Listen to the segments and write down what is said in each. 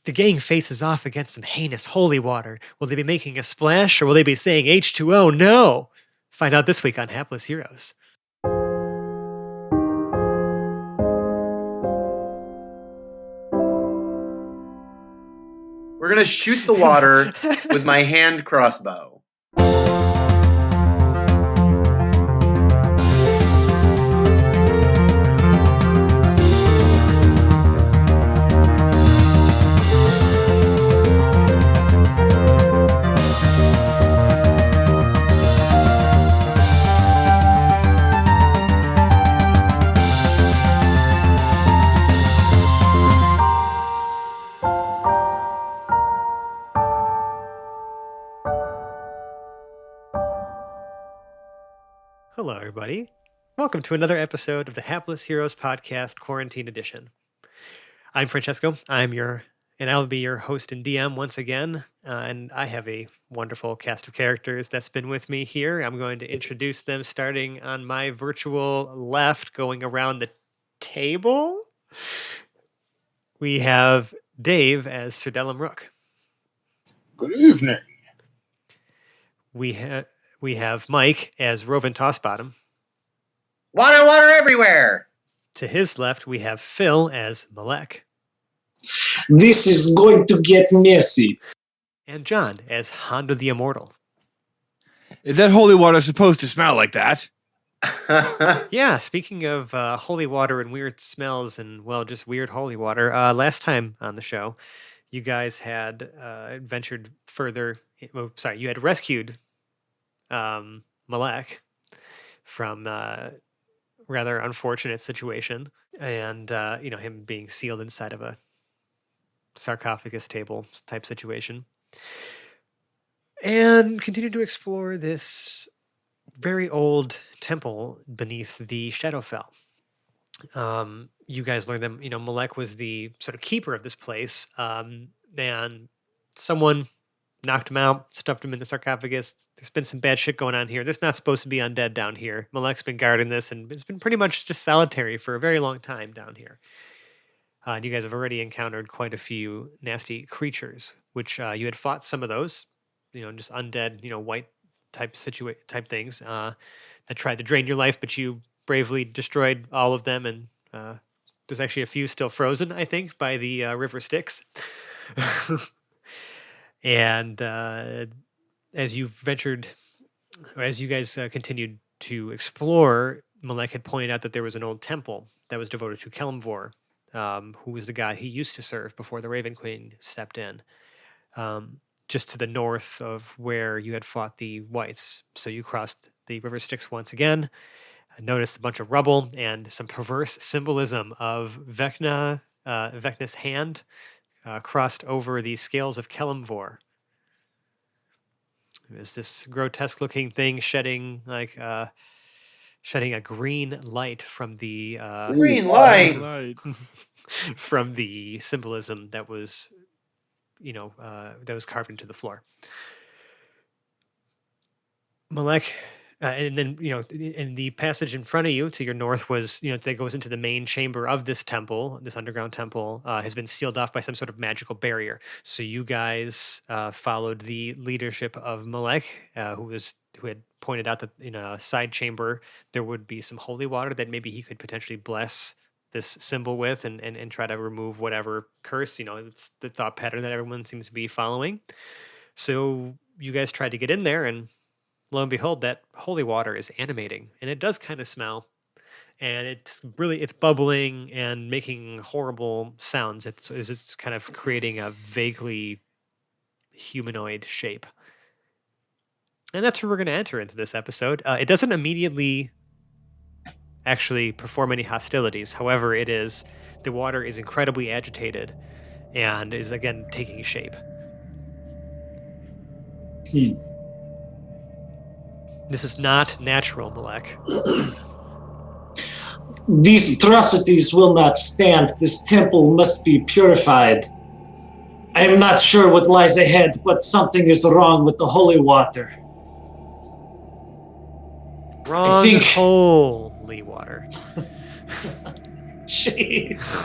The gang faces off against some heinous holy water. Will they be making a splash, or will they be saying H2O no? Find out this week on Hapless Heroes. We're going to shoot the water with my hand crossbow. Hello, everybody. Welcome to another episode of the Hapless Heroes Podcast Quarantine Edition. I'm Francesco. I'll be your host and DM once again. And I have a wonderful cast of characters that's been with me here. I'm going to introduce them starting on my virtual left, going around the table. We have Dave as Sir Dellum Rook. Good evening. We have Mike as Rovin Tossbottom. Water, water everywhere! To his left, we have Phil as Malek. This is going to get messy. And John as Hondo the Immortal. Is that holy water supposed to smell like that? Yeah, speaking of holy water and weird smells and, well, just weird holy water, last time on the show, you guys had ventured further. You had rescued Malek from a rather unfortunate situation, and him being sealed inside of a sarcophagus table type situation, and continued to explore this very old temple beneath the Shadowfell. You guys learned that Malek was the sort of keeper of this place, and someone knocked him out, stuffed him in the sarcophagus. There's been some bad shit going on here. There's not supposed to be undead down here. Malek's been guarding this, and it's been pretty much just solitary for a very long time down here. And you guys have already encountered quite a few nasty creatures, which you had fought some of those, just undead, white type things that tried to drain your life, but you bravely destroyed all of them. And there's actually a few still frozen, I think, by the river Styx. And as you guys continued to explore, Malek had pointed out that there was an old temple that was devoted to Kelemvor, who was the god he used to serve before the Raven Queen stepped in, just to the north of where you had fought the Whites. So you crossed the river Styx once again, noticed a bunch of rubble and some perverse symbolism of Vecna's hand crossed over the scales of Kelemvor. It was this grotesque-looking thing shedding a green light from the Green light! from the symbolism that was, that was carved into the floor. Malek. And then, in the passage in front of you to your north was, that goes into the main chamber of this temple, this underground temple, has been sealed off by some sort of magical barrier. So you guys followed the leadership of Malek, who had pointed out that in a side chamber there would be some holy water that maybe he could potentially bless this symbol with and try to remove whatever curse. It's the thought pattern that everyone seems to be following. So you guys tried to get in there, and lo and behold, that holy water is animating, and it does kind of smell, and it's bubbling and making horrible sounds. It's kind of creating a vaguely humanoid shape. And that's where we're going to enter into this episode. It doesn't immediately actually perform any hostilities. However, the water is incredibly agitated and is again taking shape. This is not natural, Malek. These atrocities will not stand. This temple must be purified. I am not sure what lies ahead, but something is wrong with the holy water. Holy water. Jeez.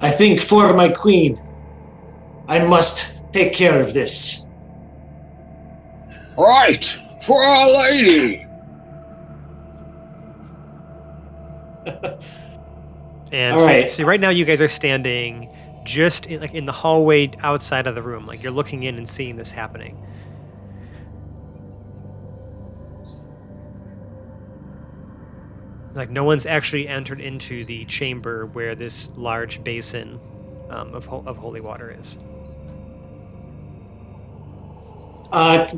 I think for my queen, I must take care of this. Right, for Our Lady. And All so, right. so right now you guys are standing just in the hallway outside of the room. Like you're looking in and seeing this happening. Like no one's actually entered into the chamber where this large basin of holy water is.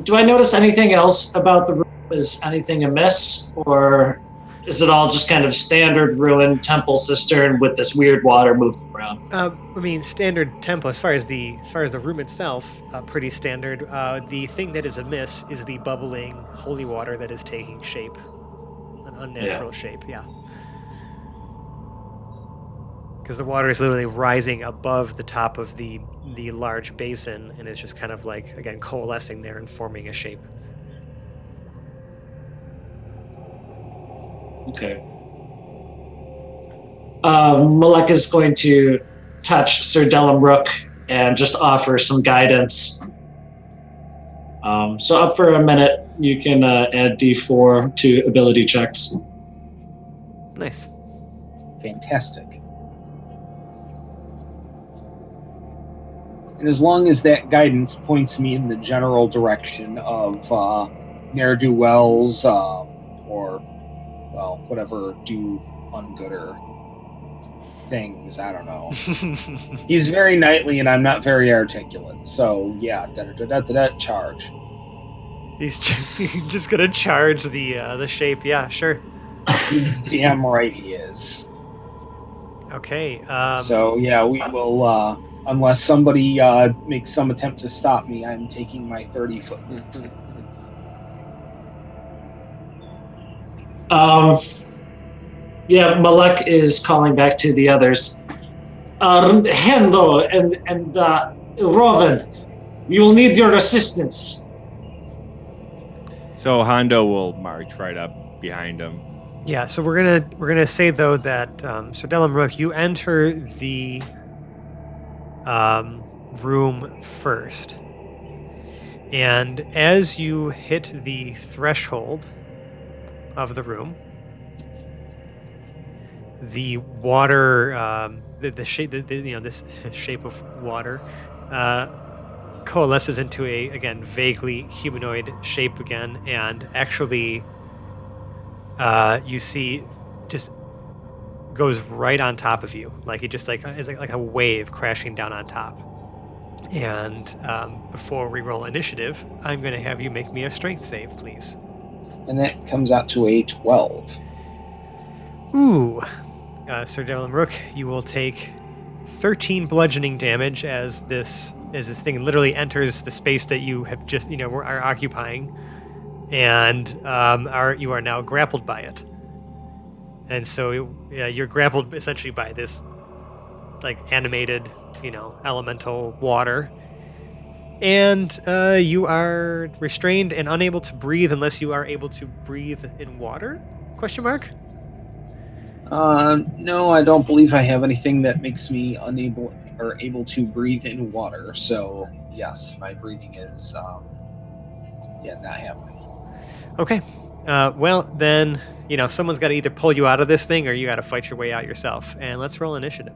Do I notice anything else about the room? Is anything amiss, or is it all just kind of standard ruined temple cistern with this weird water moving around? I mean, standard tempo as far as the room itself, pretty standard. The thing that is amiss is the bubbling holy water that is taking shape, an unnatural shape. Yeah, because the water is literally rising above the top of the large basin, and it's just kind of like again coalescing there and forming a shape. Okay. Malek is going to touch Sir Delam Rook and just offer some guidance. So up for a minute, you can add D4 to ability checks. Nice. Fantastic. And as long as that guidance points me in the general direction of ne'er-do-wells, or, well, whatever do ungooder things, I don't know. He's very knightly and I'm not very articulate, so yeah, charge. He's just gonna charge the shape. Yeah, sure. Damn right he is. Okay. So yeah, we will. Unless somebody makes some attempt to stop me, I'm taking my 30-foot move. Yeah, Malek is calling back to the others. Hendo and Roven, we will need your assistance. So Hondo will march right up behind him. Yeah, so we're gonna say though that so Delam Rook, you enter the room first, and as you hit the threshold of the room, the water, the shape, this shape of water, coalesces into a again vaguely humanoid shape again, and actually, you see, just goes right on top of you, like it just it's like a wave crashing down on top. And before we roll initiative, I'm going to have you make me a strength save, please. And that comes out to a 12. Ooh. Sir Delam Rook, you will take 13 bludgeoning damage as this thing literally enters the space that you have just, are occupying, and you are now grappled by it. And so you're grappled essentially by this like animated, elemental water. And you are restrained and unable to breathe unless you are able to breathe in water? Question mark? No, I don't believe I have anything that makes me unable or able to breathe in water. So yes, my breathing is not happening. Okay. Well, then, someone's got to either pull you out of this thing or you got to fight your way out yourself. And let's roll initiative.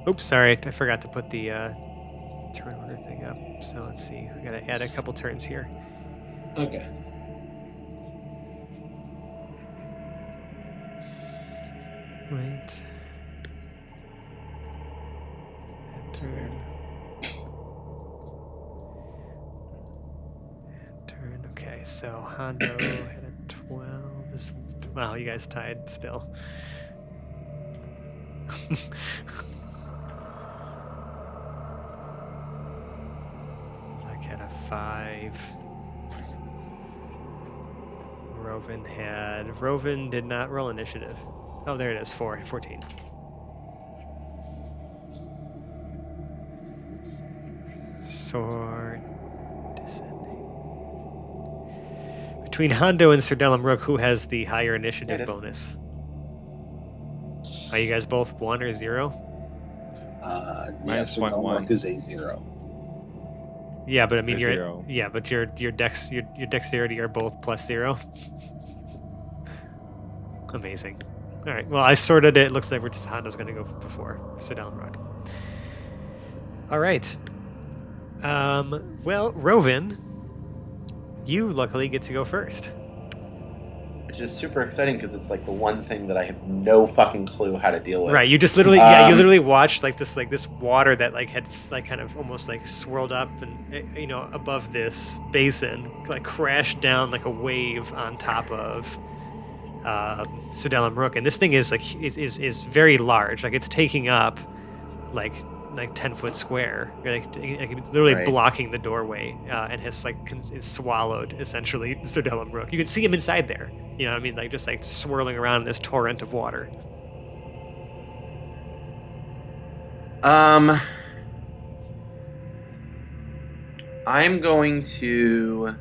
Oops, sorry, I forgot to put the turn order thing up. So let's see, we gotta add a couple turns here. Okay. Right. Turn. Turn. Okay, so Hondo had a 12. Wow, you guys tied still. Had a 5. Roven did not roll initiative. Oh, there it is, 14. Sword descending. Between Hondo and Sir Delum Rook, who has the higher initiative did. bonus? Are you guys both 1 or 0? Yes, Sir Delmark is a 0. Yeah, but I mean Or your 0. yeah, but your dexterity are both +0. Amazing. All right. Well, I sorted it. Looks like we're just Hondo's going to go before Sir Delum Rook. All right. Well, Rovin, you luckily get to go first. Which is super exciting because it's like the one thing that I have no fucking clue how to deal with. Right. You just literally, you literally watched this water that had kind of almost swirled up and above this basin, crashed down like a wave on top of Sir Delum Rook, and this thing is is very large. It's taking up like 10-foot square. It's literally Right. blocking the doorway, and has is swallowed essentially Sir Delum Rook. You can see him inside there. You know what I mean? Just swirling around in this torrent of water. I'm going to.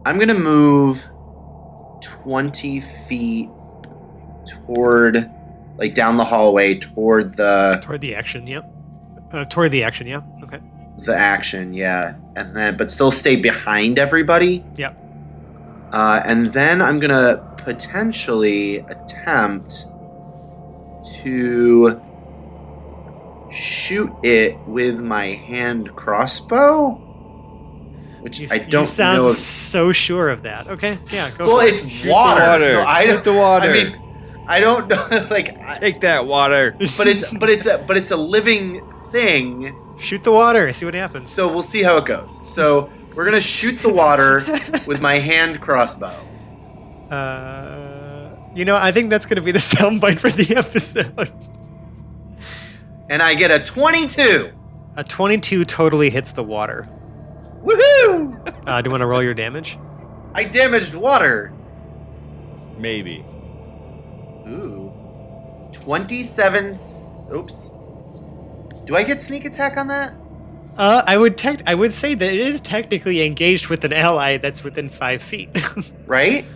I'm going to move 20 feet toward, down the hallway toward Toward the action, yep. Toward the action, yeah. Okay. the action, yeah, and then but still stay behind everybody. Yep. And then I'm gonna potentially attempt to shoot it with my hand crossbow, which I don't You sound know. so sure of that. Okay, yeah, go Well, for it. it's Shoot water. the water. So I Shoot don't. the water. I mean, I don't know. Take that water. But it's a living thing. Shoot the water. See what happens. So we'll see how it goes. So we're gonna shoot the water with my hand crossbow. I think that's going to be the soundbite for the episode. And I get a 22. A 22 totally hits the water. Woohoo! Do you want to roll your damage? I damaged water. Maybe. Ooh. 27. Oops. Do I get sneak attack on that? I would say that it is technically engaged with an ally that's within 5 feet. Right?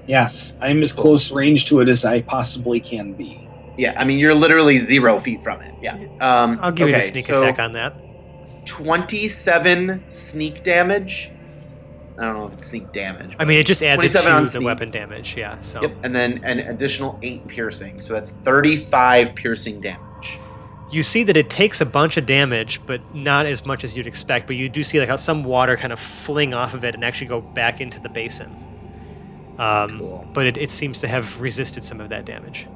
Yes, I'm as close range to it as I possibly can be. Yeah, I mean, you're literally 0 feet from it. Yeah. I'll give you the okay, sneak so attack on that. 27 sneak damage. I don't know if it's sneak damage. I mean, it just adds it 27 on to the sneak. weapon damage, yeah. So Yep, and then an additional 8 piercing. So that's 35 piercing damage. you see that it takes a bunch of damage, but not as much as you'd expect. But you do see how some water kind of fling off of it and actually go back into the basin. Cool. But it seems to have resisted some of that damage.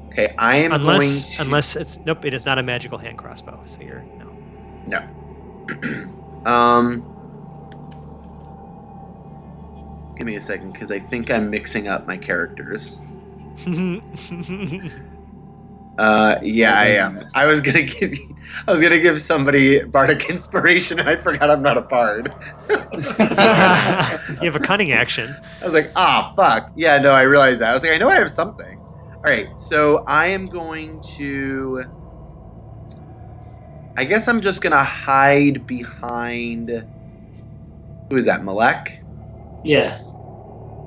Okay, I am going to... Unless it's... Nope, it is not a magical hand crossbow, so you're... No. No. Give me a second, because I think I'm mixing up my characters. Yeah, I am. I was gonna give somebody bardic inspiration, and I forgot I'm not a bard. You have a cunning action. I was like, fuck. Yeah, no, I realized that. I was like, I know I have something. All right, so I am going to... I guess I'm just gonna hide behind... Who is that, Malek? Yeah.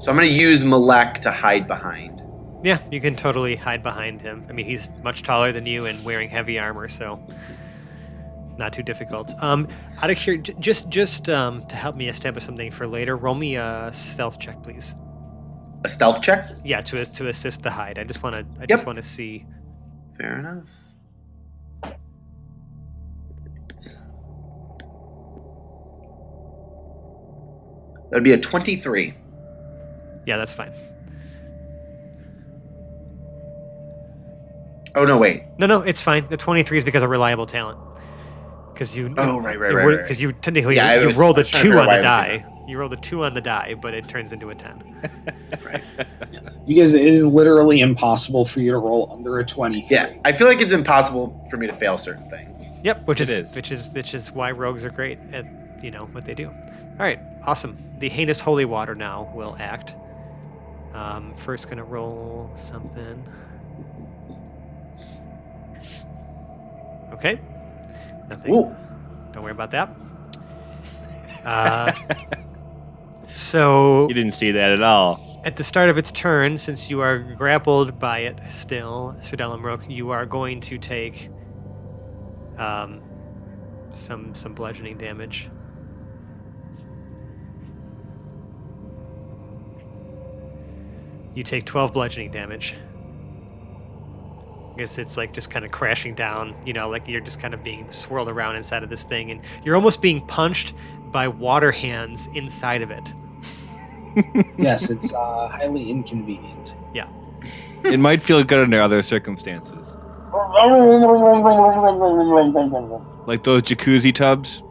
So I'm gonna use Malek to hide behind. Yeah, you can totally hide behind him. I mean, he's much taller than you and wearing heavy armor, so not too difficult. Out of here, just to help me establish something for later, roll me a stealth check, please. A stealth check? Yeah, to assist the hide. I just want Yep. to see. Fair enough. That'd be a 23. Yeah, that's fine. Oh, no, wait. No, it's fine. The 23 is because of reliable talent. Because you. Oh, right. Because you technically Yeah, you rolled I a was trying to 2 figure on out the why I was die. You rolled a 2 on the die, but it turns into a 10. Right. Because it is literally impossible for you to roll under a 23. Yeah, I feel like it's impossible for me to fail certain things. Yep, which It is why rogues are great at what they do. All right, awesome. The heinous holy water now will act. First, gonna roll something. Okay. Nothing. Ooh. Don't worry about that. So You didn't see that at all. at the start of its turn, since you are grappled by it still, Sudelimrook, you are going to take some bludgeoning damage. You take 12 bludgeoning damage. I guess it's like just kind of crashing down, like you're just kind of being swirled around inside of this thing, and you're almost being punched by water hands inside of it. Yes, it's highly inconvenient. Yeah. It might feel good under other circumstances. Like those jacuzzi tubs?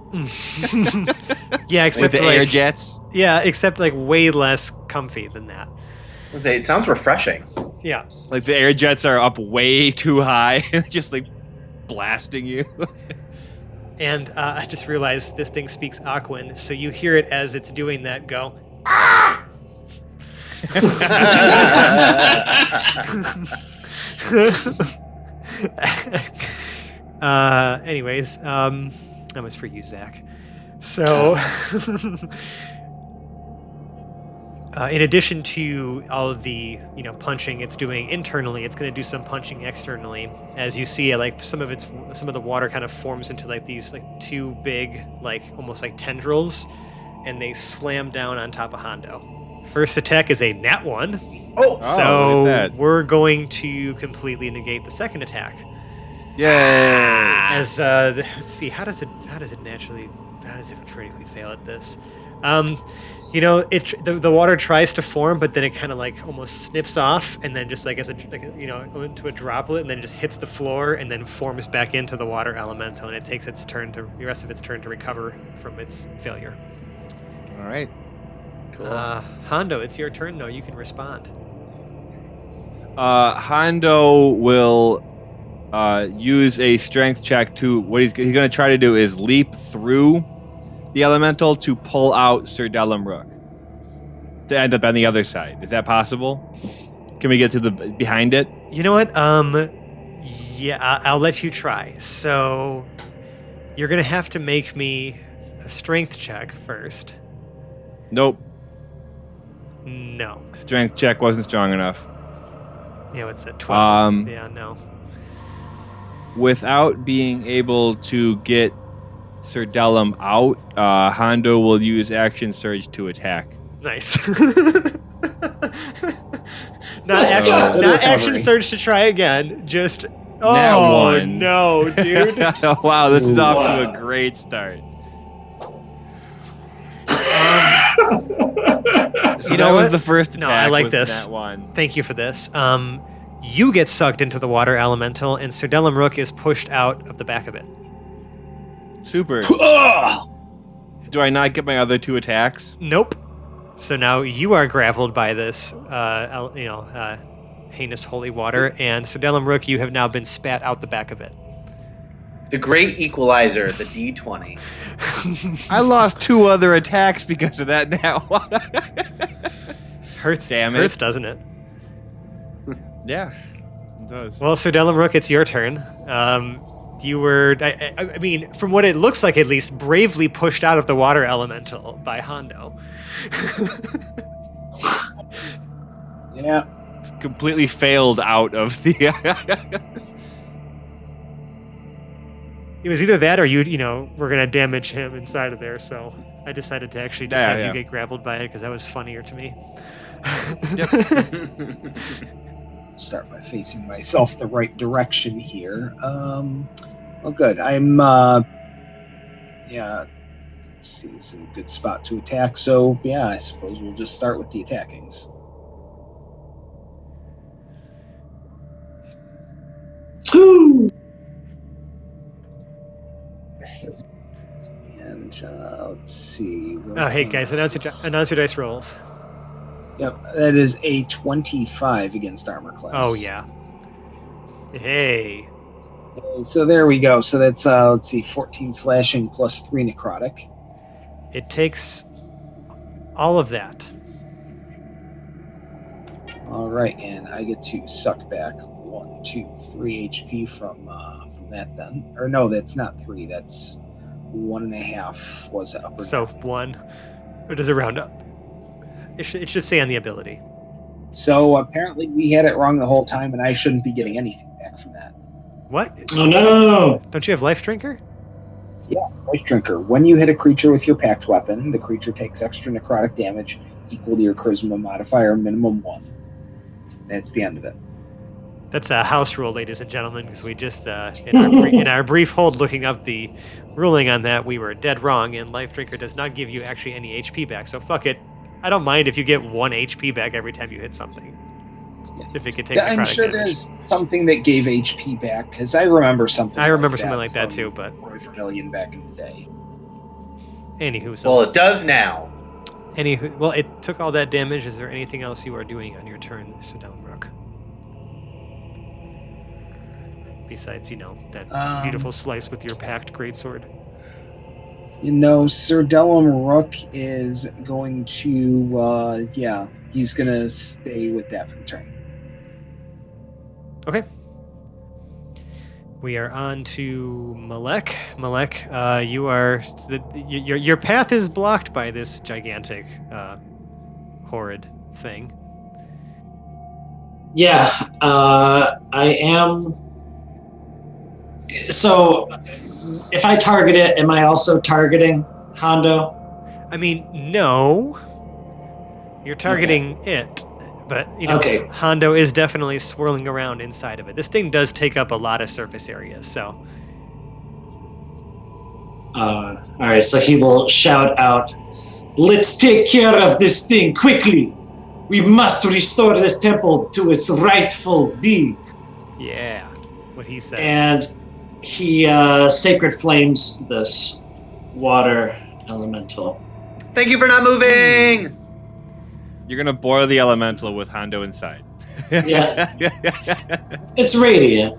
Yeah, Like except the air jets? Yeah, except like way less comfy than that. It sounds refreshing. Yeah. Like the air jets are up way too high, just like blasting you. And I just realized this thing speaks Aquan, so you hear it as it's doing that go, ah! Anyways, that was for you, Zach. So, in addition to all of the punching it's doing internally, it's going to do some punching externally. As you see, like some of the water kind of forms into like these like two big almost like tendrils, and they slam down on top of Hondo. First attack is a nat 1. Oh, look at So that. we're going to completely negate the second attack. Yay! As let's see, how does it critically fail at this? The water tries to form, but then it kind of like almost snips off, and then just into a droplet, and then just hits the floor, and then forms back into the water elemental, and it takes the rest of its turn to recover from its failure. All right. cool. Hondo, it's your turn though. You can respond. Hondo will use a strength check to what he's going to try to do is leap through the elemental to pull out Sir Delimrook to end up on the other side. Is that possible? Can we get to the behind it? You know what? Yeah, I'll let you try. So you're gonna have to make me a strength check first. Nope. No. Strength check wasn't strong enough. Yeah, what's that? 12. Um, Yeah, no. Without being able to get Sir Delim out, Hondo will use action surge to attack. Nice. Not action surge to try again. Just Nat one. No, dude. Wow, this is off Wow. to a great start. So You know that was what? the first attack. No, I like was this. Nat one. Thank you for this. You get sucked into the water elemental, and Sir Delimrook is pushed out of the back of it. Super. Ugh! Do I not get my other two attacks? Nope. So now you are grappled by this, heinous holy water, and Sir Delimrook, you have now been spat out the back of it. The great equalizer, the D20. I lost two other attacks because of that now. Hurts, Damn it. hurts, doesn't it? Yeah, it does. Well, Sir Delimrook, it's your turn. You were, I mean, from what it looks like at least, bravely pushed out of the water elemental by Hondo. Yeah. Completely failed out of the. It was either that or we're going to damage him inside of there, so I decided to actually just have you get grappled by it because that was funnier to me. Start by facing myself the right direction here. Well, good. I'm, let's see, it's a good spot to attack. So, yeah, I suppose we'll just start with the attackings. And, let's see. Oh, hey, guys, announce your dice rolls. Yep, that is a 25 against armor class. Oh, yeah. Hey. So there we go. So that's, let's see, 14 slashing plus 3 necrotic. It takes all of that. All right, and I get to suck back 1, 2, 3 HP from that then. Or no, that's not 3. That's 1.5. Was it up or So down? 1, or does it round up? It should say on the ability. So apparently we had it wrong the whole time, and I shouldn't be getting anything back from that. What? Oh no! Don't you have Life Drinker? Life Drinker. When you hit a creature with your packed weapon, the creature takes extra necrotic damage equal to your charisma modifier, minimum 1. That's the end of it. That's a house rule, ladies and gentlemen, because we just, in our brief hold looking up the ruling on that, we were dead wrong, and Life Drinker does not give you actually any HP back, so fuck it. I don't mind if you get 1 HP back every time you hit something. If it could take I'm necrotic sure damage. there's something that gave HP back, because I remember something I remember like something that like that from too, but Roy Vermillion back in the day. anywho. Well, it does now. Well, it took all that damage. Is there anything else you are doing on your turn, Shadowfell? Besides, that beautiful slice with your packed greatsword. Sir Dellum Rook is going to, he's going to stay with that for the turn. Okay. We are on to Malek. Malek, your path is blocked by this gigantic, horrid thing. Yeah, I am. So, if I target it, am I also targeting Hondo? I mean, no. You're targeting it, but Okay. Hondo is definitely swirling around inside of it. This thing does take up a lot of surface area, so. All right, so he will shout out, "Let's take care of this thing quickly. We must restore this temple to its rightful being." Yeah, what he said. And he sacred flames this water elemental. Thank you for not moving. You're gonna boil the elemental with Hondo inside. Yeah. It's radiant.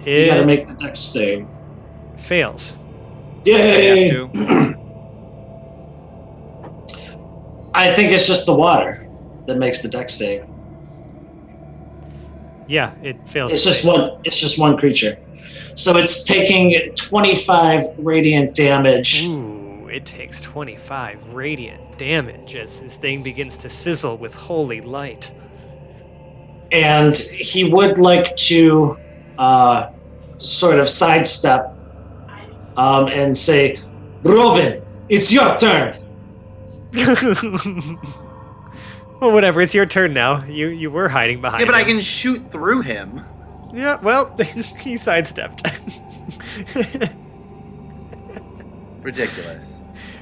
You gotta make the dex save. Fails. Yay! You have I think it's just the water that makes the dex save. Yeah, it fails. It's just one creature. So it's taking 25 radiant damage. Ooh, it takes 25 radiant damage as this thing begins to sizzle with holy light. And he would like to sort of sidestep and say, "Rovan, it's your turn." Well, whatever. It's your turn now. You were hiding behind. Yeah, but I him. can shoot through him. Yeah. Well, he sidestepped. Ridiculous.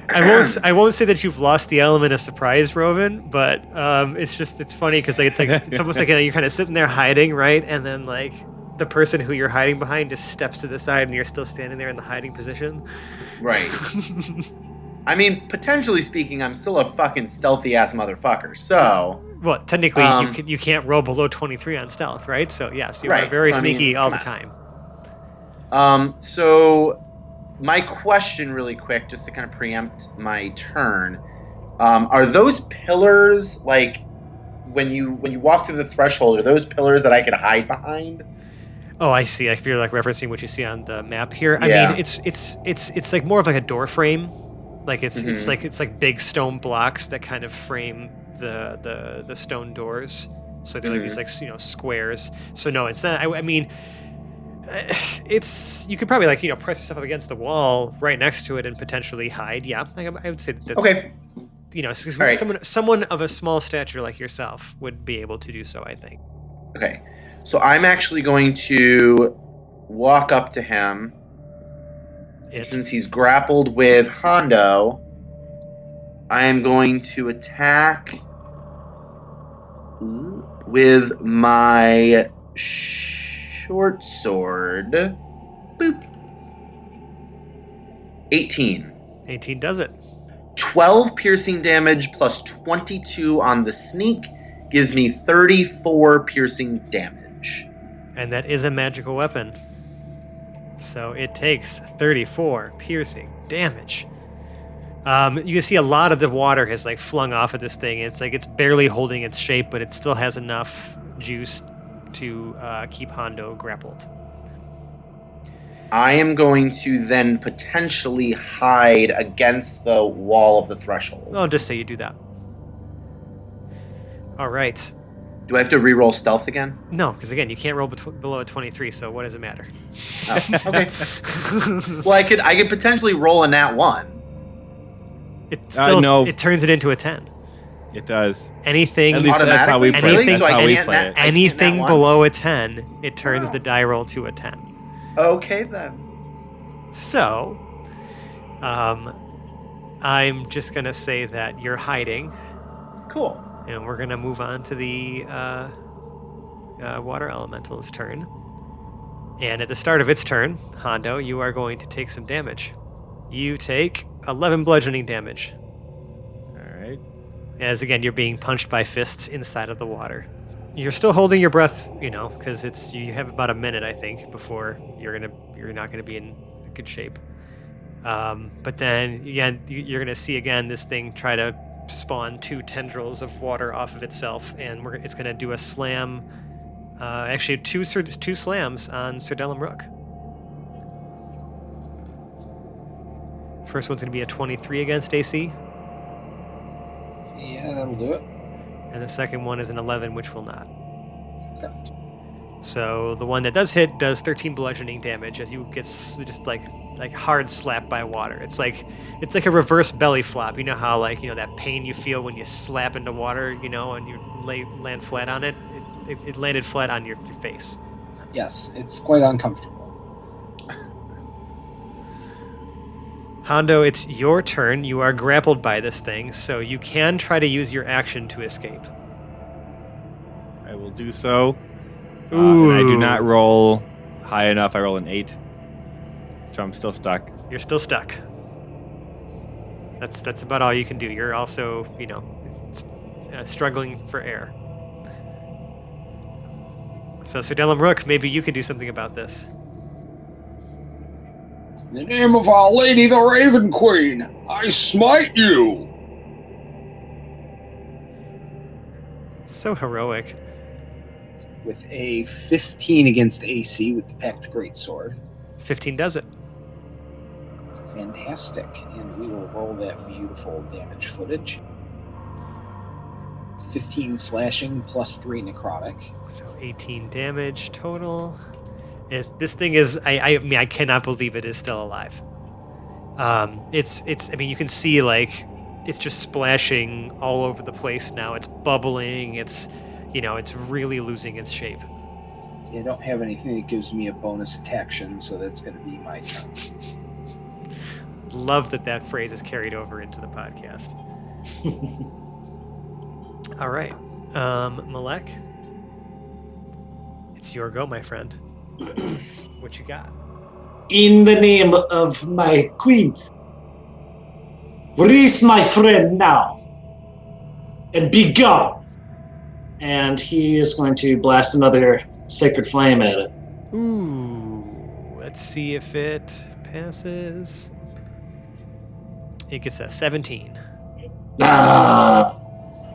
I won't say that you've lost the element of surprise, Rovan, but it's funny because it's almost like you're kind of sitting there hiding, right? And then like the person who you're hiding behind just steps to the side, and you're still standing there in the hiding position. Right. I mean, potentially speaking, I'm still a fucking stealthy ass motherfucker. So. Well, technically, you can't roll below 23 on stealth, right? So yes, you are very sneaky all the time. So my question, really quick, just to kind of preempt my turn, are those pillars like when you walk through the threshold? Are those pillars that I could hide behind? Oh, I see. I feel like referencing what you see on the map here. Yeah. I mean, it's like more of like a door frame. Like it's like big stone blocks that kind of frame the stone doors. So they're like these like squares. So no, it's not. I mean, it's you could probably like press yourself up against the wall right next to it and potentially hide. Yeah, I would say that's Okay. Right. Someone of a small stature like yourself would be able to do so, I think. Okay, so I'm actually going to walk up to him. Since he's grappled with Hondo, I am going to attack with my short sword. Boop. 18. 18 does it. 12 piercing damage plus 22 on the sneak gives me 34 piercing damage. And that is a magical weapon. So it takes 34 piercing damage. You can see a lot of the water has like flung off of this thing. It's like it's barely holding its shape, but it still has enough juice to keep Hondo grappled. I am going to then potentially hide against the wall of the threshold. I'll just say you do that. All right. Do I have to re-roll stealth again? No, because again, you can't roll below a 23, so what does it matter? Oh, okay. Well, I could potentially roll a nat 1. It still No. it turns it into a 10. It does. Anything At least that's how we play Anything- it. That's how we play it. anything below a 10, it turns the die roll to a 10. Okay then. So, I'm just gonna say that you're hiding, Cool. and we're gonna move on to the water elemental's turn. And at the start of its turn, Hondo, you are going to take some damage. You take 11 bludgeoning damage, All right. as again you're being punched by fists inside of the water. You're still holding your breath, because you have about a minute, I think, before you're not gonna be in good shape. But then again, you're gonna see again this thing try to spawn 2 tendrils of water off of itself, and it's gonna do a slam. Actually, two slams on Sir Delum Rook. First one's gonna be a 23 against AC, Yeah, that'll do it. and the second one is an 11, which will not. Correct. So the one that does hit does 13 bludgeoning damage as you get just like hard slapped by water. It's like a reverse belly flop. You know how that pain you feel when you slap into water, and you land flat on it. It landed flat on your face. Yes, it's quite uncomfortable. Hondo, it's your turn. You are grappled by this thing, so you can try to use your action to escape. I will do so. And I do Ooh. not roll high enough. I roll an 8. So I'm still stuck. You're still stuck. That's about all you can do. You're also, struggling for air. So, Sir Delum Rook, maybe you can do something about this. In the name of Our Lady the Raven Queen, I smite you! So heroic. With a 15 against AC with the Pact Greatsword. 15 does it. Fantastic. And we will roll that beautiful damage footage. 15 slashing plus 3 necrotic. So 18 damage total. If this thing is, I mean, I cannot believe it is still alive. It's. I mean, you can see it's just splashing all over the place now. It's bubbling. It's really losing its shape. I don't have anything that gives me a bonus action, so that's going to be my turn. Love that phrase is carried over into the podcast. All right, Malek, it's your go, my friend. What you got? In the name of my queen, release my friend now and be gone. And he is going to blast another sacred flame at it. Ooh, let's see if it passes. It gets a 17. Ah,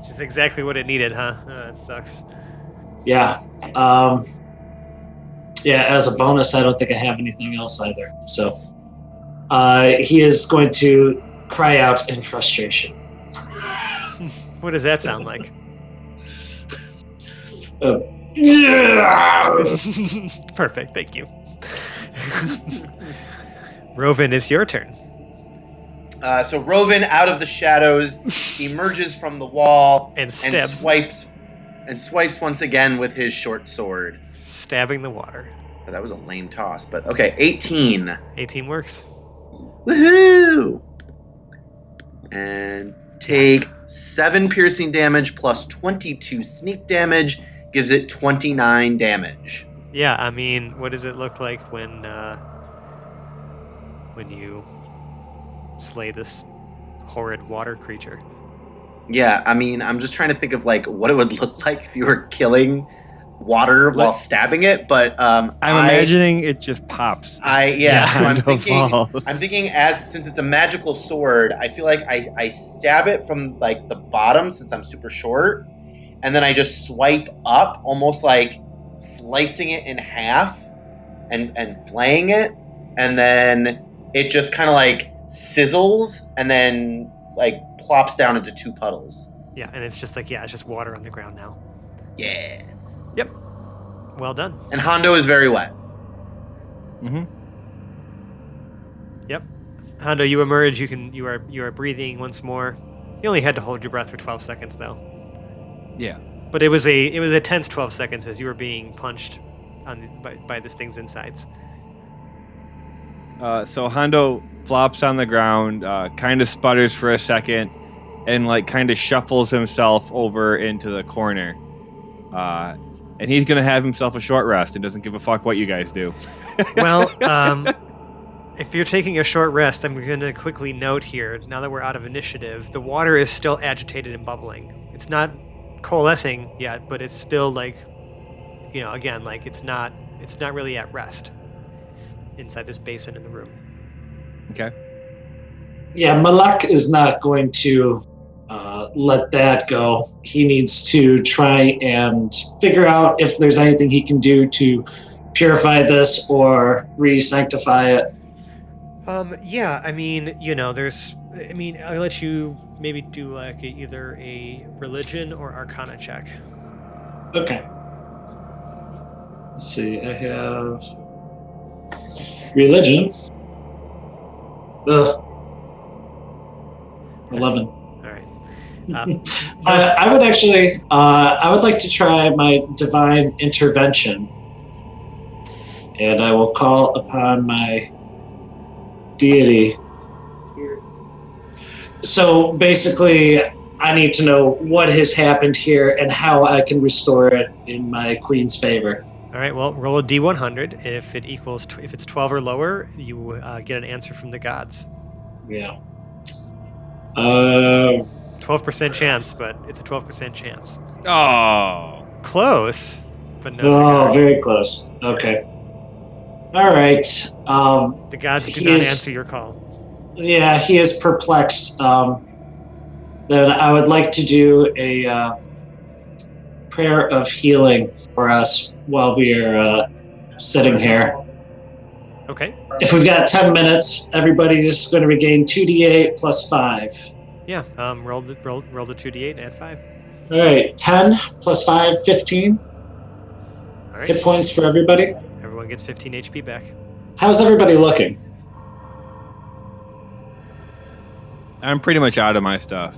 Which is exactly what it needed, huh? That sucks. yeah. Yeah, as a bonus, I don't think I have anything else either. So he is going to cry out in frustration. What does that sound like? Yeah! Perfect, thank you. Rovin, it's your turn. So Rovin, out of the shadows, emerges from the wall And stabs. swipes once again with his short sword. Stabbing the water. Oh, that was a lame toss, but okay, 18. 18 works. Woohoo! And take 7 piercing damage plus 22 sneak damage, gives it 29 damage. Yeah, I mean, what does it look like when you slay this horrid water creature? Yeah, I mean, I'm just trying to think of what it would look like if you were killing water while stabbing it, but I'm imagining it just pops. So I'm fall. thinking since it's a magical sword, I feel like I stab it from like the bottom since I'm super short, and then I just swipe up, almost like slicing it in half and flaying it, and then it just kind of like sizzles and then like plops down into 2 puddles. Yeah, and it's just like, it's just water on the ground now. Yeah. Yep. Well done. And Hondo is very wet. Mm-hmm. Yep. Hondo, you emerge. You are breathing once more. You only had to hold your breath for 12 seconds, though. Yeah. But it was a tense 12 seconds as you were being punched by this thing's insides. So Hondo flops on the ground, kind of sputters for a second, and like kind of shuffles himself over into the corner. And he's gonna have himself a short rest and doesn't give a fuck what you guys do. Well, if you're taking a short rest, I'm gonna quickly note here, now that we're out of initiative, the water is still agitated and bubbling. It's not coalescing yet, but it's still like, again, like it's not really at rest inside this basin in the room. Okay. Yeah, Malak is not going to let that go. He needs to try and figure out if there's anything he can do to purify this or re-sanctify it. Yeah, I mean, I'll let you maybe do like either a religion or arcana check. Okay. Let's see, I have religion. Ugh. 11. All right. I would actually, I would like to try my divine intervention. And I will call upon my deity. So basically, I need to know what has happened here and how I can restore it in my queen's favor. All right, well, roll a d100. If it's 12 or lower, you get an answer from the gods. Yeah. 12% chance, but it's a 12% chance. Oh. Close, but no. Oh, very close. Okay. All right. The gods do not answer your call. Yeah, he is perplexed. Then I would like to do a prayer of healing for us while we are sitting here. Okay. If we've got 10 minutes, everybody's going to regain 2d8 plus 5. Yeah, roll the 2d8, add 5. All right, 10 plus 5, 15. All right. Hit points for everybody. Everyone gets 15 HP back. How's everybody looking? I'm pretty much out of my stuff.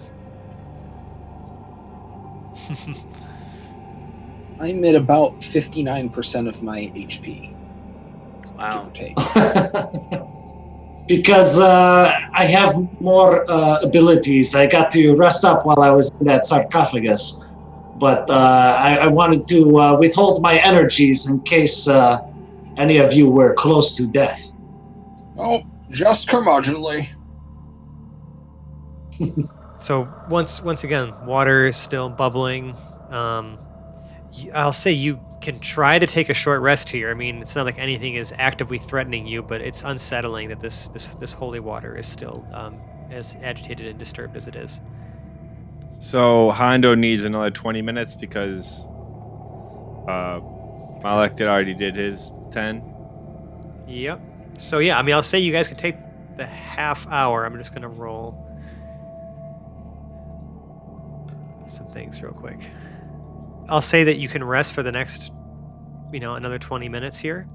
I'm at about 59% of my HP. Wow. Give or take. Because I have more abilities. I got to rest up while I was in that sarcophagus. But I wanted to withhold my energies in case any of you were close to death. Oh, just curmudgeonly. So once again, water is still bubbling. I'll say you can try to take a short rest here. I mean, it's not like anything is actively threatening you, but it's unsettling that this holy water is still as agitated and disturbed as it is. So Hondo needs another 20 minutes because Malek already did his 10. Yep. So yeah, I mean, I'll say you guys can take the half hour. I'm just gonna roll some things real quick. I'll say that you can rest for the next, another 20 minutes here.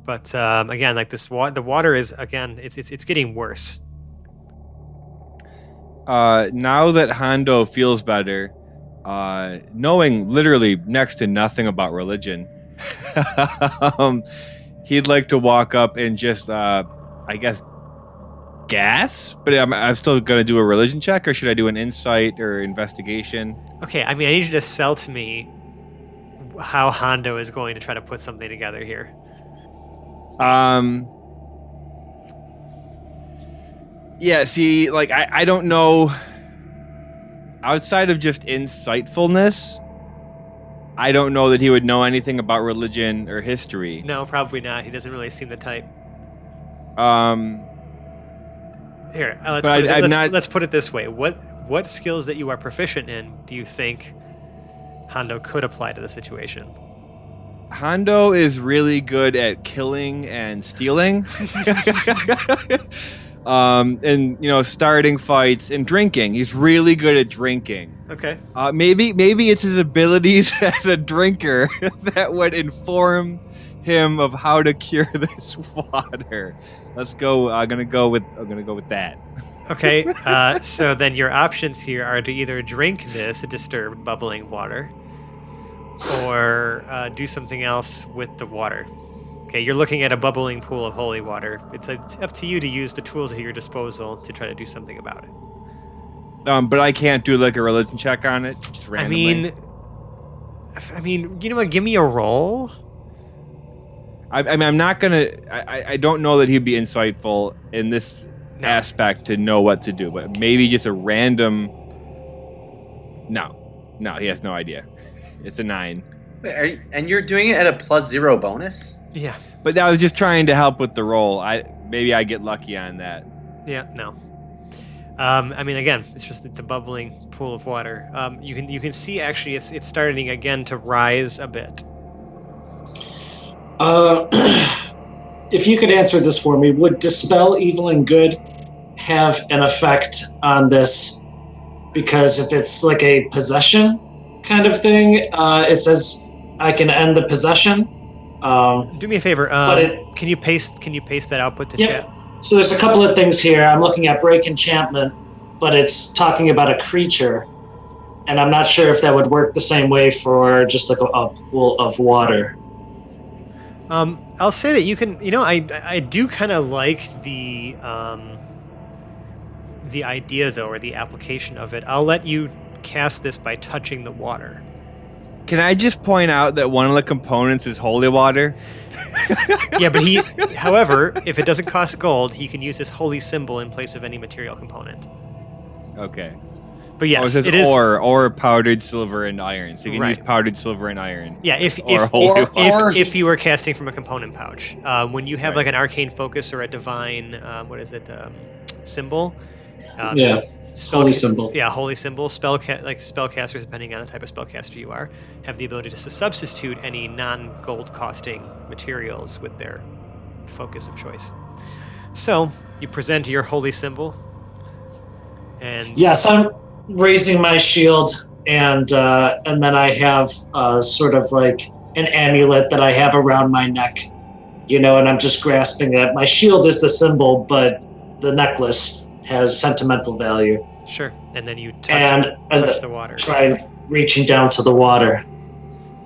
But again, like the water is it's getting worse. Now that Hondo feels better, knowing literally next to nothing about religion, he'd like to walk up and just, I guess, gas. But I'm still gonna do a religion check, or should I do an insight or investigation? Okay, I mean, I need you to sell to me how Hondo is going to try to put something together here. Yeah, see, like, I don't know. Outside of just insightfulness, I don't know that he would know anything about religion or history. No, probably not. He doesn't really seem the type. Here, let's put it this way. What skills that you are proficient in do you think Hondo could apply to the situation? Hondo is really good at killing and stealing. And starting fights and drinking. He's really good at drinking. Okay. Maybe it's his abilities as a drinker that would inform him of how to cure this water. Let's go. I'm gonna go with that. Okay. So then your options here are to either drink this disturbed bubbling water, or do something else with the water. Okay, you're looking at a bubbling pool of holy water. It's up to you to use the tools at your disposal to try to do something about it. But I can't do like a religion check on it just randomly. I mean, you know what? Give me a roll. I'm not gonna. I don't know that he'd be insightful in this aspect to know what to do, but maybe just a random. No, he has no idea. It's a 9. Wait, and you're doing it at a +0 bonus? Yeah. But I was just trying to help with the roll. Maybe I get lucky on that. Yeah, no. I mean, again, it's a bubbling pool of water. You can see actually it's starting again to rise a bit. If you could answer this for me, would Dispel Evil and Good have an effect on this? Because if it's like a possession kind of thing, it says I can end the possession. Do me a favor. Can you paste that output to chat? So there's a couple of things here. I'm looking at Break Enchantment, but it's talking about a creature, and I'm not sure if that would work the same way for just like a pool of water. I'll say that you can. I do kind of like the idea though, or the application of it. I'll let you cast this by touching the water. Can I just point out that one of the components is holy water? Yeah, but however, if it doesn't cost gold, he can use his holy symbol in place of any material component. Okay. But yes, it says or powdered silver and iron. So you can use powdered silver and iron. Yeah, if you were casting from a component pouch, when you have like an arcane focus or a divine, symbol. Holy symbol. Yeah, holy symbol. Spellcasters, depending on the type of spellcaster you are, have the ability to substitute any non-gold costing materials with their focus of choice. So you present your holy symbol, and yes, I'm raising my shield, and then I have sort of like an amulet that I have around my neck, and I'm just grasping it. My shield is the symbol, but the necklace has sentimental value. Sure, and then you touch the water. Try reaching down to the water.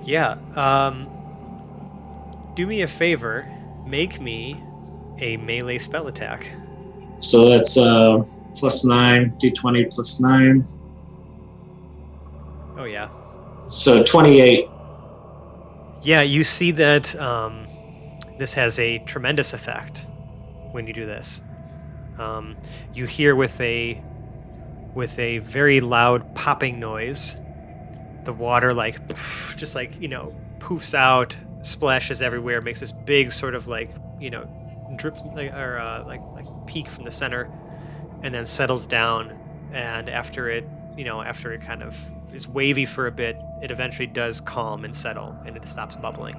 Yeah. Do me a favor. Make me a melee spell attack. So that's +9, d20 +9. Oh yeah. So 28. Yeah, you see that this has a tremendous effect when you do this. You hear with a very loud popping noise, the water just poofs out, splashes everywhere, makes this big sort of drip like peak from the center, and then settles down. And after it kind of is wavy for a bit, it eventually does calm and settle, and it stops bubbling.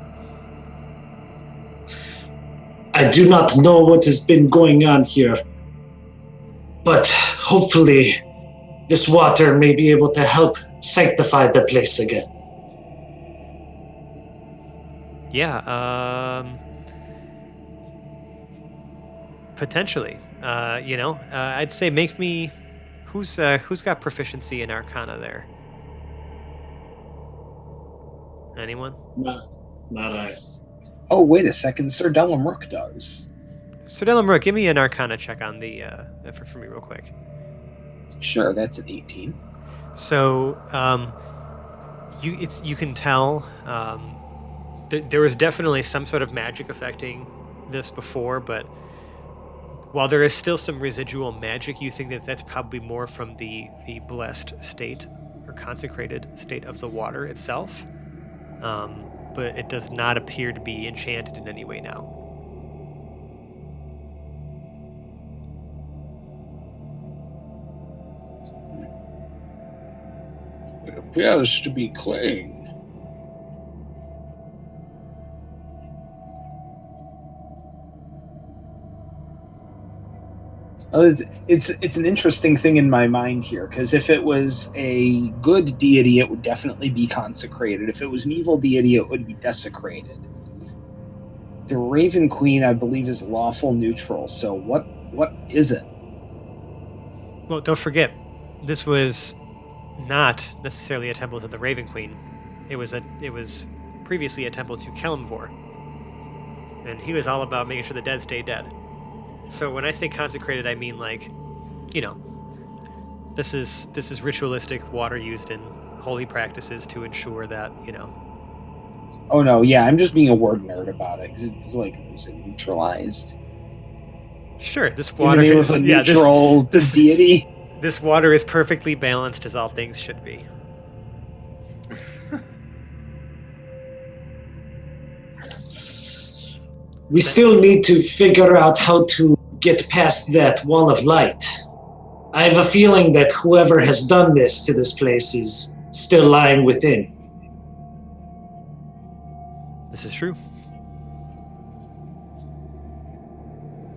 I do not know what has been going on here, but hopefully this water may be able to help sanctify the place again. Yeah, potentially. I'd say make me. Who's got proficiency in Arcana there? Anyone? Not I. Oh, wait a second. Sir Dellum Rook does. Sir Dellum Rook, give me an Arcana check on the for me real quick. Sure, that's an 18. So, you can tell there was definitely some sort of magic affecting this before, but while there is still some residual magic, you think that that's probably more from the blessed state or consecrated state of the water itself. but it does not appear to be enchanted in any way now. It appears to be clean. It's an interesting thing in my mind here, because if it was a good deity, it would definitely be consecrated. If it was an evil deity, it would be desecrated. The Raven Queen, I believe, is lawful neutral. So what is it? Well, don't forget, this was not necessarily a temple to the Raven Queen. It was previously a temple to Kelimvor, and he was all about making sure the dead stay dead. So when I say consecrated, I mean this is ritualistic water used in holy practices to ensure that Oh no, yeah, I'm just being a word nerd about it, because it's like, is it neutralized? Sure, this water in the name of a neutral deity. This water is perfectly balanced, as all things should be. We still need to figure out how to get past that wall of light. I have a feeling that whoever has done this to this place is still lying within. This is true.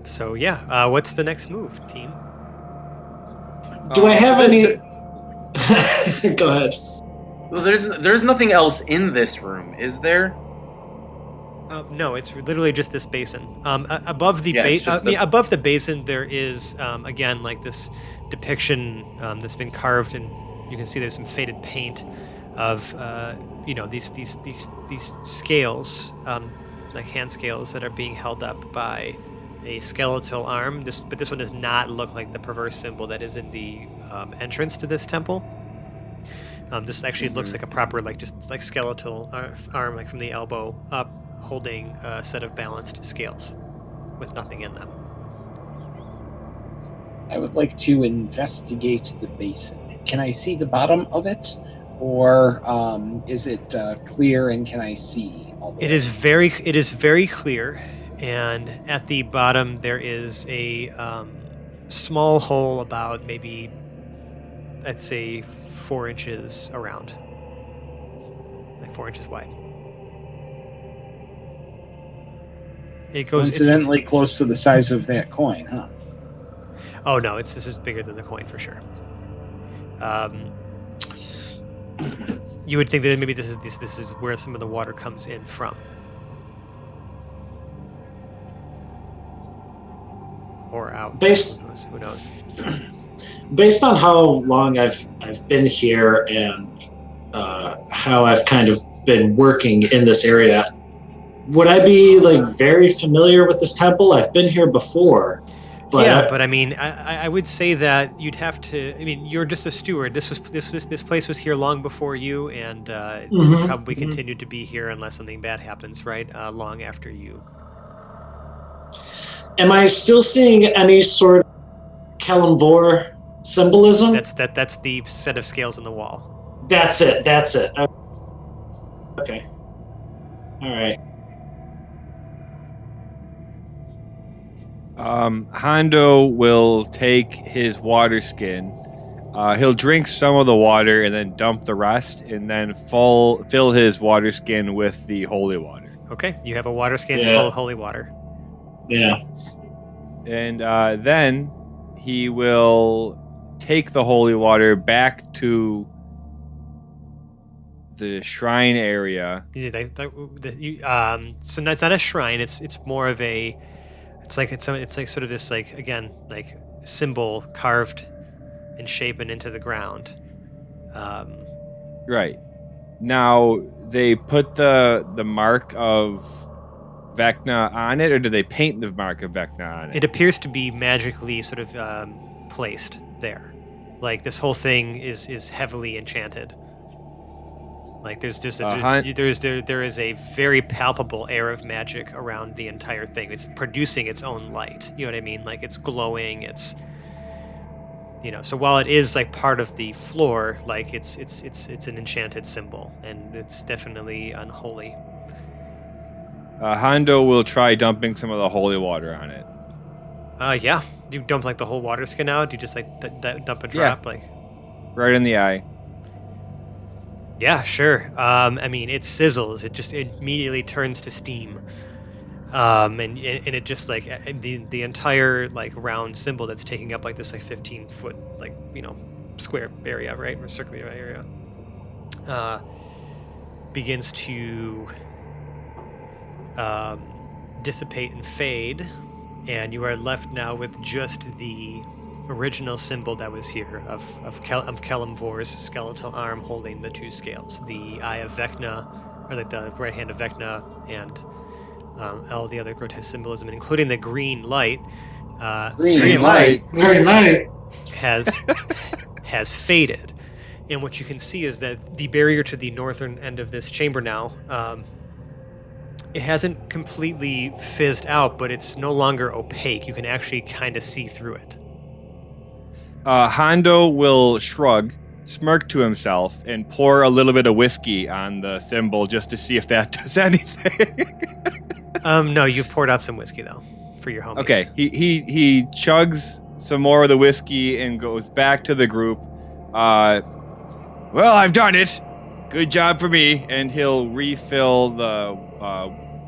So yeah, what's the next move, team? Do I have any? Go ahead. Well, there's nothing else in this room, is there? No, it's literally just this basin. Above the above the basin, there is again like this depiction that's been carved, and you can see there's some faded paint of these scales, like hand scales that are being held up by a skeletal arm. But this one does not look like the perverse symbol that is in the entrance to this temple. This actually looks like a proper, just skeletal arm, like from the elbow up, holding a set of balanced scales with nothing in them. I would like to investigate the basin. Can I see the bottom of it, or is it clear and can I see all the way? It is very clear, and at the bottom there is a small hole about maybe, I'd say, 4 inches around, like 4 inches wide. It goes coincidentally close to the size of that coin, huh? Oh no, this is bigger than the coin for sure. You would think that maybe this is where some of the water comes in from, or out. Who knows? Based on how long I've been here and how I've kind of been working in this area, would I be very familiar with this temple? I've been here before. But I mean, I would say that you'd have to. I mean, you're just a steward. This place was here long before you, and probably continued to be here unless something bad happens, right? Long after you. Am I still seeing any sort of Kelimvor symbolism? That's the set of scales on the wall. That's it. Okay. All right. Hondo will take his water skin. He'll drink some of the water and then dump the rest, and then fill his water skin with the holy water. Okay, you have a water skin full of holy water. Yeah. And then he will take the holy water back to the shrine area. So it's not a shrine. It's more of a. It's like sort of this again symbol carved and shapen into the ground. Right. Now they put the mark of Vecna on it, or do they paint the mark of Vecna on it? It appears to be magically sort of placed there. Like this whole thing is heavily enchanted. Like there is a very palpable air of magic around the entire thing. It's producing its own light. You know what I mean? Like it's glowing. So while it is like part of the floor, like it's an enchanted symbol, and it's definitely unholy. Hondo will try dumping some of the holy water on it. Yeah. Do you dump like the whole water skin out? Do you just like dump a Yeah. drop? Like, right in the eye. yeah, sure. I mean, it sizzles. It just immediately turns to steam. And it just like the entire like round symbol that's taking up like this like 15-foot like square area, right, or circular area, begins to dissipate and fade, and you are left now with just the original symbol that was here of Kelemvor's skeletal arm holding the two scales, the eye of Vecna, or like the right hand of Vecna, and all the other grotesque symbolism, including the green light. Green light. Very nice. has faded. And what you can see is that the barrier to the northern end of this chamber now, it hasn't completely fizzed out, but it's no longer opaque. You can actually kind of see through it. Hondo will shrug, smirk to himself, and pour a little bit of whiskey on the symbol just to see if that does anything. No, you've poured out some whiskey though for your homies. Okay, he chugs some more of the whiskey and goes back to the group. Well, I've done it. Good job for me. And he'll refill the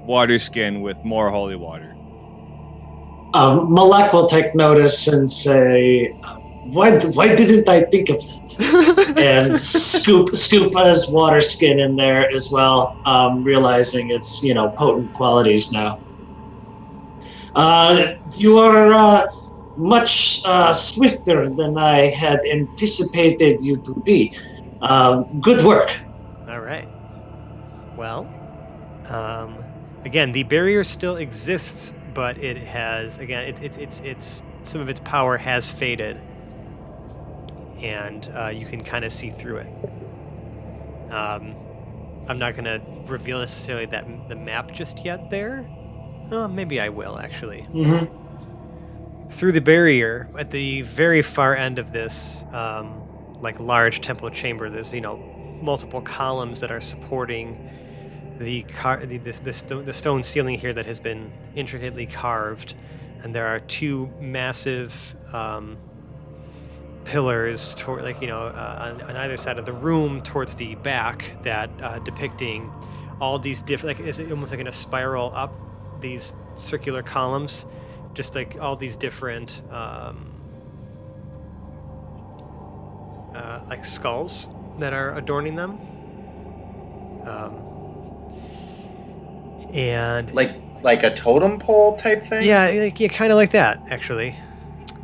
water skin with more holy water. Malak will take notice and say, why didn't I think of that? And scoop his water skin in there as well, realizing its potent qualities now. You are much swifter than I had anticipated you to be. Good work. All right. Well, again, the barrier still exists, but it has it's some of its power has faded, and you can kind of see through it. I'm not going to reveal necessarily the map just yet there. Maybe I will, actually. Mm-hmm. Through the barrier, at the very far end of this like large temple chamber, there's multiple columns that are supporting the stone ceiling here that has been intricately carved, and there are two massive pillars toward on either side of the room towards the back that depicting all these different, like it's almost like in a spiral up, these circular columns, just like all these different like skulls that are adorning them, and like a totem pole type thing. Yeah, kind of like that actually.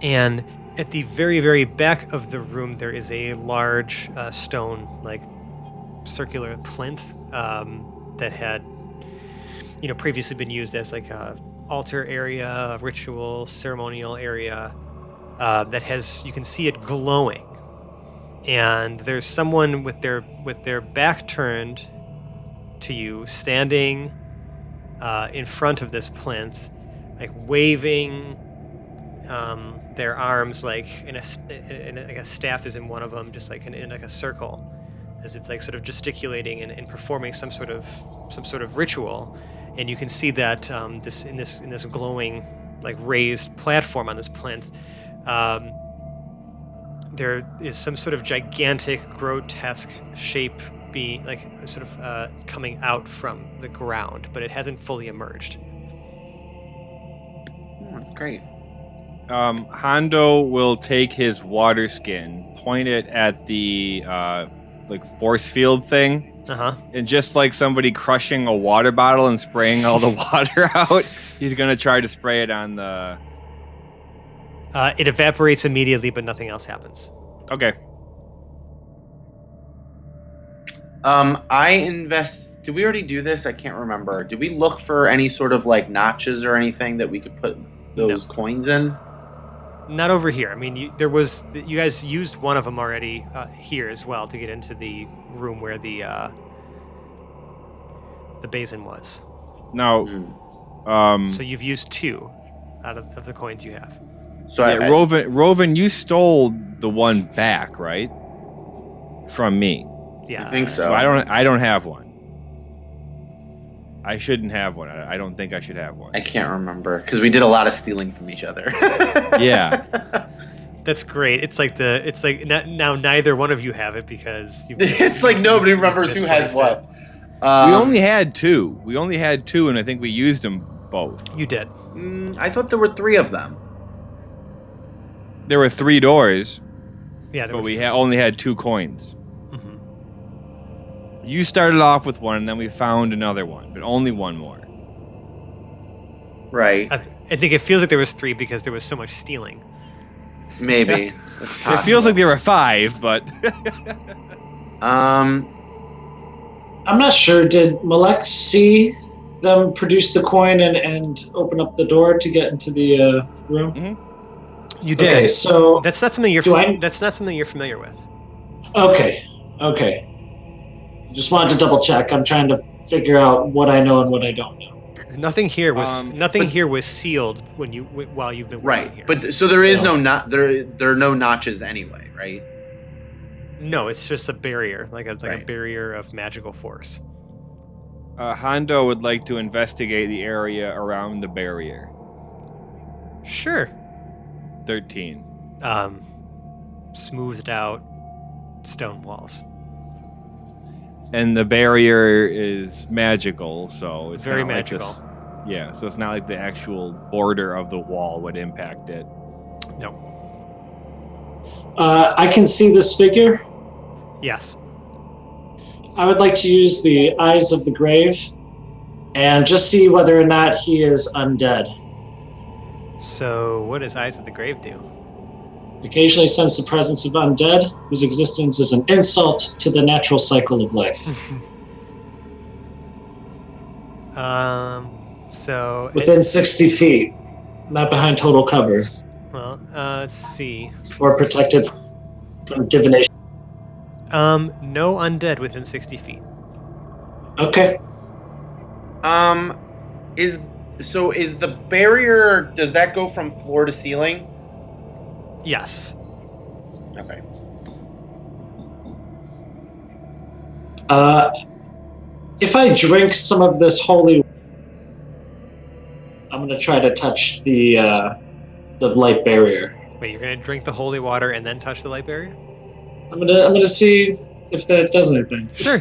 And at the very, very back of the room, there is a large stone, like circular plinth that had, previously been used as like a altar area, a ritual, ceremonial area. That has, you can see it glowing, and there's someone with their back turned to you, standing in front of this plinth, like waving their arms, like in a staff is in one of them, just like in like a circle, as it's like sort of gesticulating and performing some sort of ritual. And you can see that this glowing, like raised platform on this plinth, there is some sort of gigantic, grotesque shape being like sort of coming out from the ground, but it hasn't fully emerged. That's great. Hondo will take his water skin, point it at the like force field thing, and just like somebody crushing a water bottle and spraying all the water out, he's gonna try to spray it on the. It evaporates immediately, but nothing else happens. Okay. I invest. Did we already do this? I can't remember. Did we look for any sort of like notches or anything that we could put those coins in? Not over here. I mean, you guys used one of them already here as well to get into the room where the basin was. Now, so you've used two out of the coins you have. So Yeah, Rovan, you stole the one back, right? From me. Yeah. I think so. So I don't have one. I shouldn't have one. I don't think I should have one. I can't remember because we did a lot of stealing from each other. Yeah. That's great. It's like now neither one of you have it because It's like nobody remembers who has misplaced what. We only had two. And I think we used them both. You did. I thought there were 3 of them. There were 3 doors, Yeah, but we only had 2 coins. Mhm. You started off with one, and then we found another one, but only one more. Right. I think it feels like there was 3 because there was so much stealing. Maybe. It feels like there were 5, but Um. I'm not sure. Did Malek see them produce the coin and open up the door to get into the room? You did. Okay, so That's not something that's not something you're familiar with. Okay. Just wanted to double check. I'm trying to figure out what I know and what I don't know. Nothing here was but- here was sealed while you've been working here. But so there is there are no notches anyway, right? No, it's just a barrier, like a Right. barrier of magical force. Hondo would like to investigate the area around the barrier. Sure. 13. Smoothed out stone walls. And the barrier is magical, so it's Very not like magical. this- yeah, so it's not like the actual border of the wall would impact it. No. I can see this figure. Yes. I would like to use the Eyes of the Grave and just see whether or not he is undead. So, what does Eyes of the Grave do? Occasionally sense the presence of undead, whose existence is an insult to the natural cycle of life. So Within 60 feet, not behind total cover, let's see. or protected from divination. No undead within 60 feet. Okay. Is the barrier, does that go from floor to ceiling? Yes. Okay. If I drink some of this holy, I'm gonna try to touch the light barrier. Wait, you're gonna drink the holy water and then touch the light barrier? I'm gonna see if that does anything. Sure.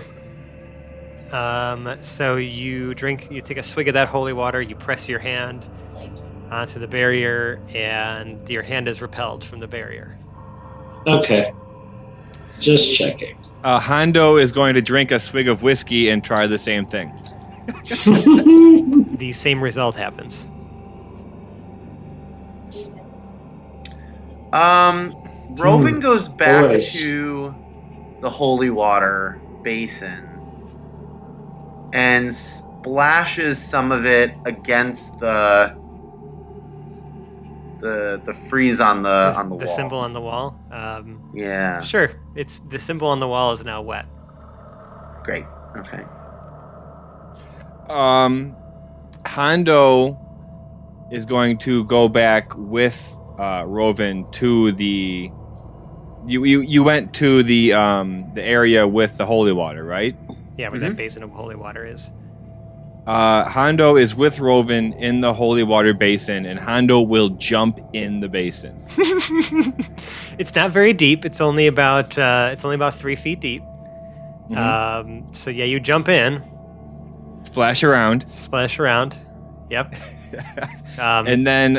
So you take a swig of that holy water, you press your hand onto the barrier, and your hand is repelled from the barrier. Okay. Just checking. Hondo is going to drink a swig of whiskey and try the same thing. The same result happens. Rovin goes back Boys. to the holy water basin and splashes some of it against the frieze on the wall. The symbol on the wall. Yeah. Sure. It's the symbol on the wall is now wet. Great. Okay. Hondo is going to go back with Rovin to the. You went to the area with the holy water, right? Yeah, where that basin of holy water is. Hondo is with Rovin in the holy water basin, and Hondo will jump in the basin. It's not very deep. It's only about 3 feet deep. Mhm. So yeah, you jump in, Splash around. splash around. Yep. And then,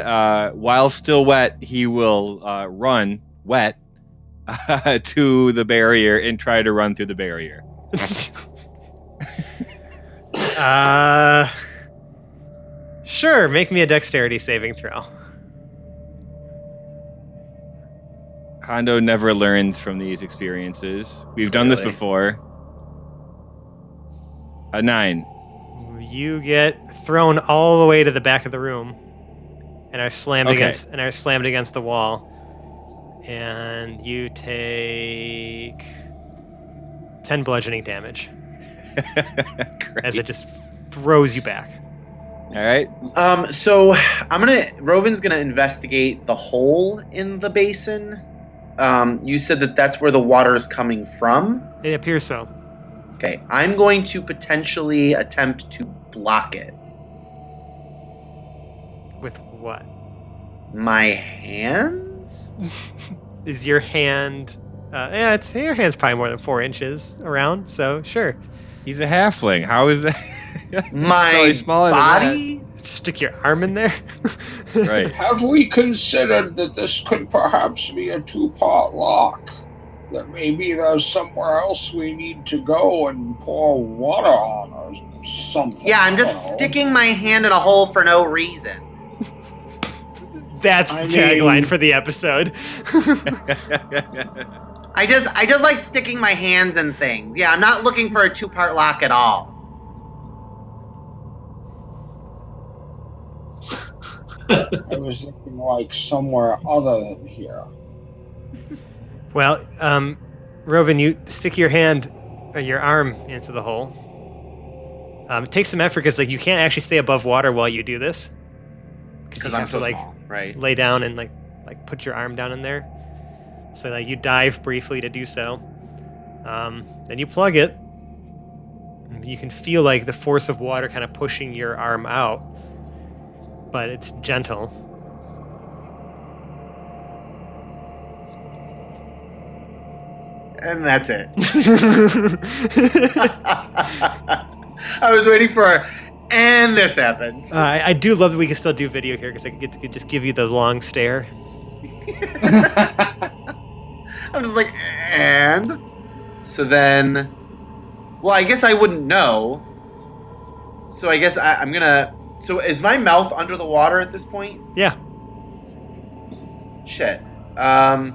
while still wet, he will run wet to the barrier and try to run through the barrier. Sure. Make me a dexterity saving throw. Hondo never learns from these experiences. We've done this Clearly. before. A 9. You get thrown all the way to the back of the room, and are slammed Okay. against the wall. And you take 10 bludgeoning damage as it just throws you back. All right. So Rovin's gonna investigate the hole in the basin. You said that's where the water is coming from. It appears so. Okay, I'm going to potentially attempt to block it. With what? My hands? Is your hand? Your hand's probably more than 4 inches around. So sure. He's a halfling. How is that? My Probably smaller than body? Just stick your arm in there. Right. Have we considered that this could perhaps be a 2-part lock? That maybe there's somewhere else we need to go and pour water on or something. Yeah, I'm just sticking my hand in a hole for no reason. That's the tagline for the episode. I just like sticking my hands in things. Yeah, I'm not looking for a 2-part lock at all. I was thinking like somewhere other than here. Well, Rovin, you stick your hand or your arm into the hole. It takes some effort because you can't actually stay above water while you do this. Because I'm so small, right? Lay down and like put your arm down in there. So you dive briefly to do so. Then you plug it. You can feel the force of water kind of pushing your arm out, but it's gentle. And that's it. I was waiting for, and this happens. I do love that we can still do video here because I get to just give you the long stare. I'm just like, and? So then, well, I guess I wouldn't know. So I guess I'm gonna, so is my mouth under the water at this point? Yeah. Shit. So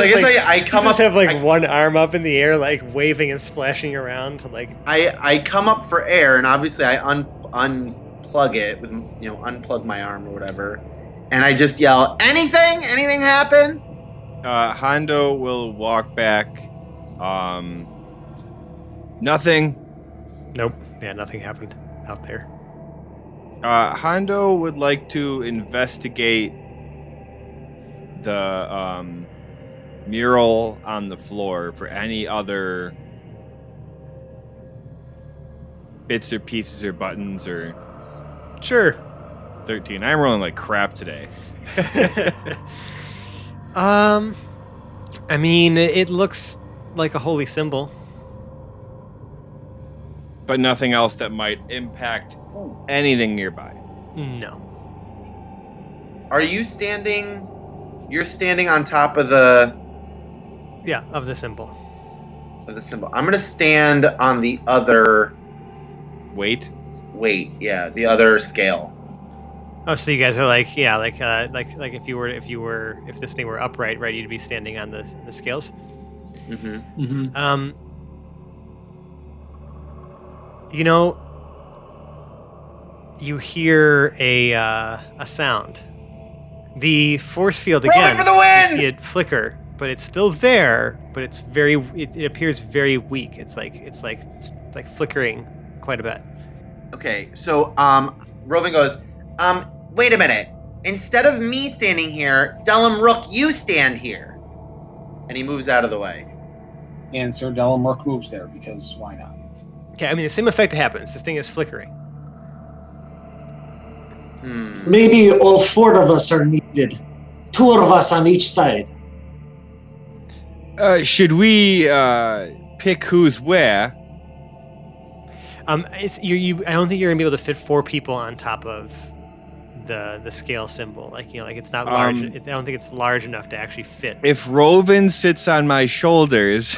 I guess I come up. You just have one arm up in the air, waving and splashing around to I come up for air, and obviously I unplug it with unplug my arm or whatever, and I just yell, "Anything? Anything happen?" Hondo will walk back. Nothing. Nope. Yeah, nothing happened out there. Hondo would like to investigate the mural on the floor for any other bits or pieces or buttons or... Sure. 13. I'm rolling like crap today. I mean, it looks like a holy symbol. But nothing else that might impact anything nearby. No. Are you standing... You're standing on top of the... Yeah, of the symbol. Of the symbol. I'm going to stand on the other... Weight, yeah, the other scale. Oh, so you guys are like if this thing were upright, right, you'd be standing on the scales? Mm-hmm. Mm-hmm. You hear a sound. The force field again. For the win! You see it flicker, but it's still there. But it's it appears very weak. It's like flickering quite a bit. Okay, so Rovin goes, wait a minute. Instead of me standing here, Dellum Rook, you stand here. And he moves out of the way. And Sir Dellum Rook moves there because why not? Okay, I mean the same effect happens. This thing is flickering. Maybe all 4 of us are needed. 2 of us on each side. Should we pick who's where? It's you. I don't think you're gonna be able to fit 4 people on top of the scale symbol. It's not large. I don't think it's large enough to actually fit. If Rovin sits on my shoulders.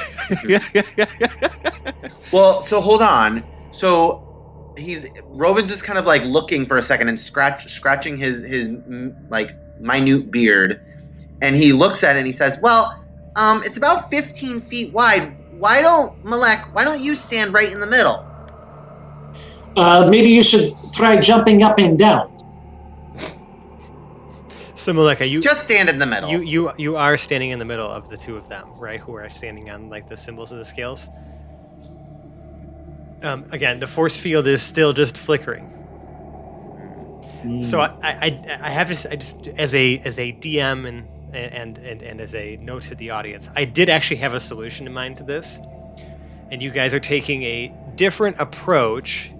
Well, so hold on. So Rovin's just kind of looking for a second and scratching his minute beard, and he looks at it and he says, "Well, it's about 15 feet wide. Why don't you stand right in the middle?" Maybe you should try jumping up and down. So Malek, you just stand in the middle. You are standing in the middle of the 2 of them, right? Who are standing on the symbols of the scales. Again, the force field is still just flickering. So I have to. I just as a DM and as a note to the audience, I did actually have a solution in mind to this, and you guys are taking a different approach,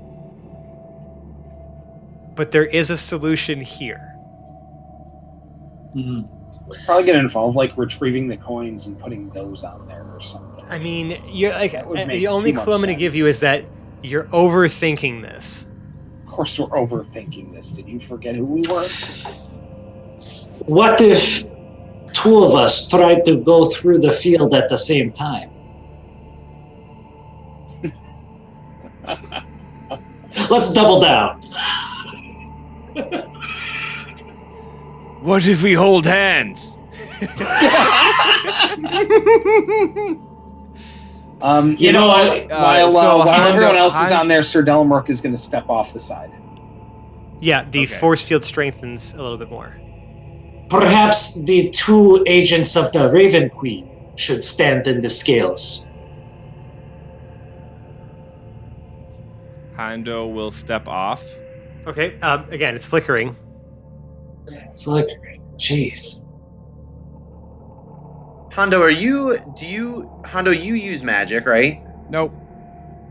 but there is a solution here. It's probably going to involve like retrieving the coins and putting those on there or something. I mean, you're like the only too much clue I'm going to give you sense. is that you're overthinking this. Of course, we're overthinking this. Did you forget who we were? What if two of us tried to go through the field at the same time? Let's double down. What if we hold hands? You know what? While Hondo- everyone else is on there, Sir Delmrook is going to step off the side. Yeah, the Okay. force field strengthens a little bit more. Perhaps the two agents of the Raven Queen should stand in the scales. Hondo will step off. Okay. Again, it's flickering. Flickering. Jeez. Hondo, you use magic, right? Nope.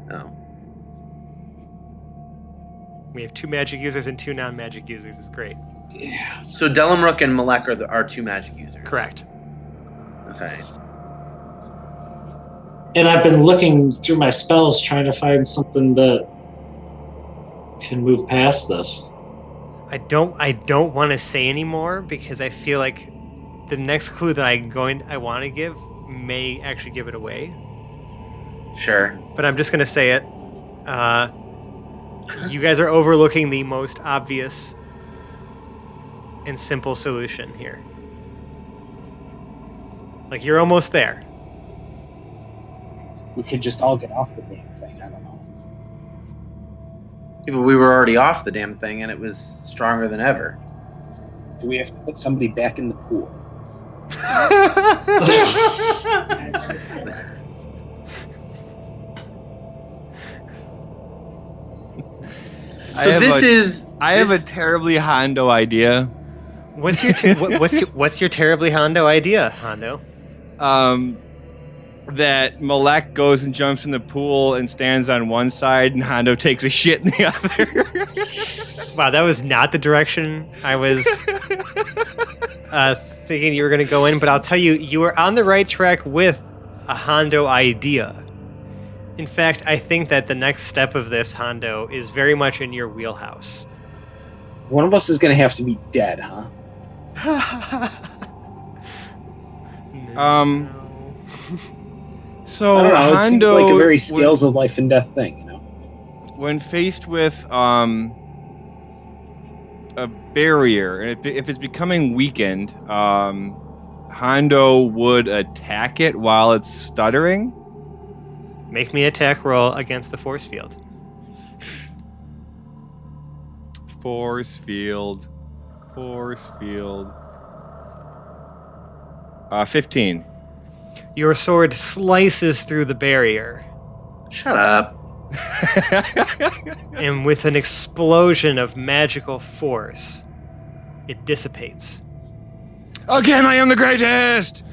No. We have 2 magic users and 2 non-magic users. It's great. Yeah. So Delamrook and Malek are our 2 magic users. Correct. Okay. And I've been looking through my spells trying to find something that can move past this. I don't want to say anymore because I feel like the next clue that I want to give may actually give it away. Sure. But I'm just gonna say it. You guys are overlooking the most obvious and simple solution here. Like you're almost there. We could just all get off the damn thing. I don't know. Yeah, but we were already off the damn thing, and it was stronger than ever. Do we have to put somebody back in the pool? So I have a terribly Hondo idea. What's your terribly Hondo idea, Hondo? That Malek goes and jumps in the pool and stands on one side, and Hondo takes a shit in the other. Wow, that was not the direction I was thinking you were going to go in, but I'll tell you, you were on the right track with a Hondo idea. In fact, I think that the next step of this, Hondo, is very much in your wheelhouse. One of us is going to have to be dead, huh? So I don't know. It seems Hondo, like a very scales of life and death thing, you know. when faced with a barrier, and if it's becoming weakened, Hondo would attack it while it's stuttering. Make me attack roll against the force field. Force field. 15. Your sword slices through the barrier, Shut up. and with an explosion of magical force, it dissipates. Again, I am the greatest.